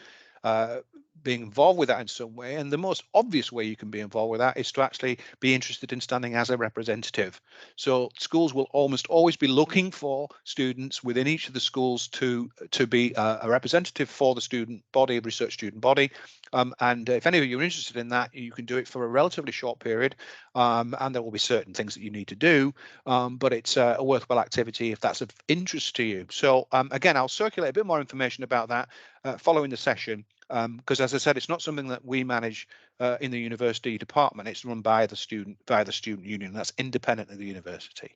being involved with that in some way. And the most obvious way you can be involved with that is to actually be interested in standing as a representative. So schools will almost always be looking for students within each of the schools to be a representative for the student body, research student body. And if any of you are interested in that, you can do it for a relatively short period, and there will be certain things that you need to do, but it's a worthwhile activity if that's of interest to you. So again, I'll circulate a bit more information about that following the session, because as I said, it's not something that we manage in the university department. It's run by the student union. That's independent of the university.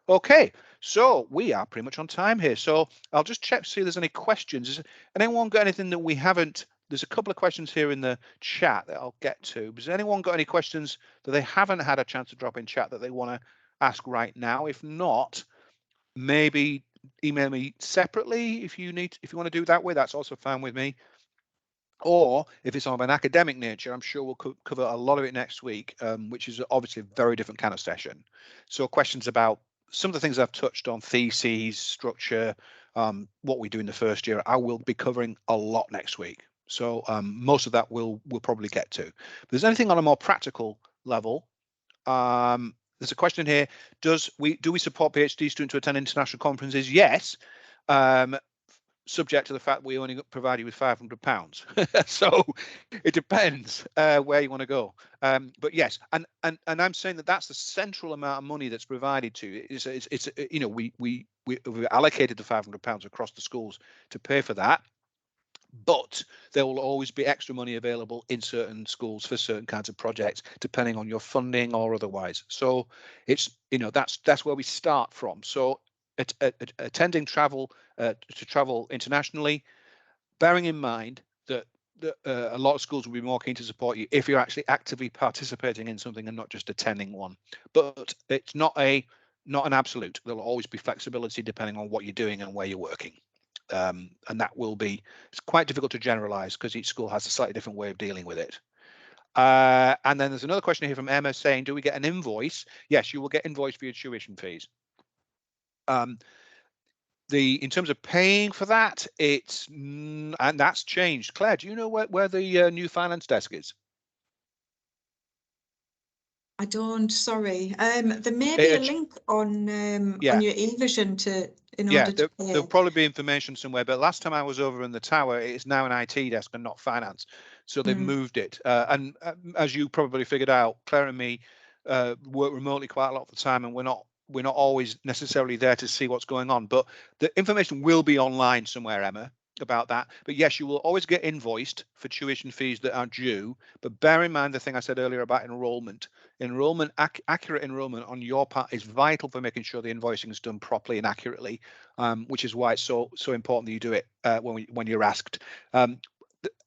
Okay, so we are pretty much on time here. So I'll just check to see if there's any questions. Has anyone got anything that we haven't? There's a couple of questions here in the chat that I'll get to. Has anyone got any questions that they haven't had a chance to drop in chat that they want to ask right now? If not, maybe email me separately if you want to do it that way. That's also fine with me. Or if it's of an academic nature, I'm sure we'll cover a lot of it next week, which is obviously a very different kind of session. So questions about some of the things I've touched on, theses, structure, what we do in the first year, I will be covering a lot next week. So most of that we'll probably get to. If there's anything on a more practical level, there's a question here. Do we support PhD students to attend international conferences? Yes. Subject to the fact we only provide you with £500. So it depends where you want to go. But yes, and I'm saying that that's the central amount of money that's provided to you. It's you know, we've allocated the £500 across the schools to pay for that. But there will always be extra money available in certain schools for certain kinds of projects, depending on your funding or otherwise. So it's, you know, that's where we start from. So attending travel to travel internationally, bearing in mind that a lot of schools will be more keen to support you if you're actually actively participating in something and not just attending one. But it's not an absolute. There'll always be flexibility depending on what you're doing and where you're working. And that will be, it's quite difficult to generalize because each school has a slightly different way of dealing with it. And then there's another question here from Emma saying, do we get an invoice? Yes, you will get invoice for your tuition fees. In terms of paying for that, it's and that's changed. Claire, do you know where the new finance desk is? I don't, sorry. There may be a link on your eVision to in order to pay. There'll probably be information somewhere, but last time I was over in the tower, it's now an IT desk and not finance, so they've moved it. And as you probably figured out, Claire and me work remotely quite a lot of the time, and we're not always necessarily there to see what's going on, but the information will be online somewhere, Emma, about that. But yes, you will always get invoiced for tuition fees that are due, but bear in mind the thing I said earlier about enrollment. Accurate enrollment on your part is vital for making sure the invoicing is done properly and accurately, which is why it's so important that you do it when you're asked.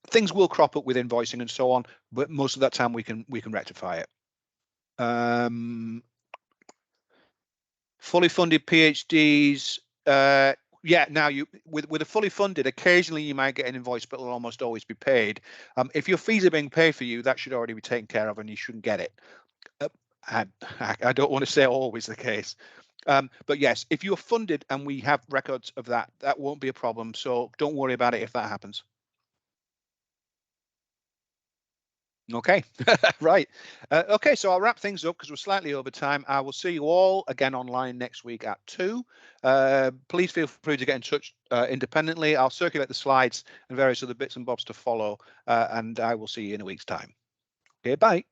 Things will crop up with invoicing and so on, but most of that time we can rectify it. Fully funded PhDs, now you with a fully funded, occasionally you might get an invoice, but it'll almost always be paid. If your fees are being paid for you, that should already be taken care of and you shouldn't get it. I don't want to say always the case, but yes, if you're funded and we have records of that, that won't be a problem. So don't worry about it if that happens. Okay, right. Okay, so I'll wrap things up because we're slightly over time. I will see you all again online next week at 2. Please feel free to get in touch independently. I'll circulate the slides and various other bits and bobs to follow, and I will see you in a week's time. Okay, bye.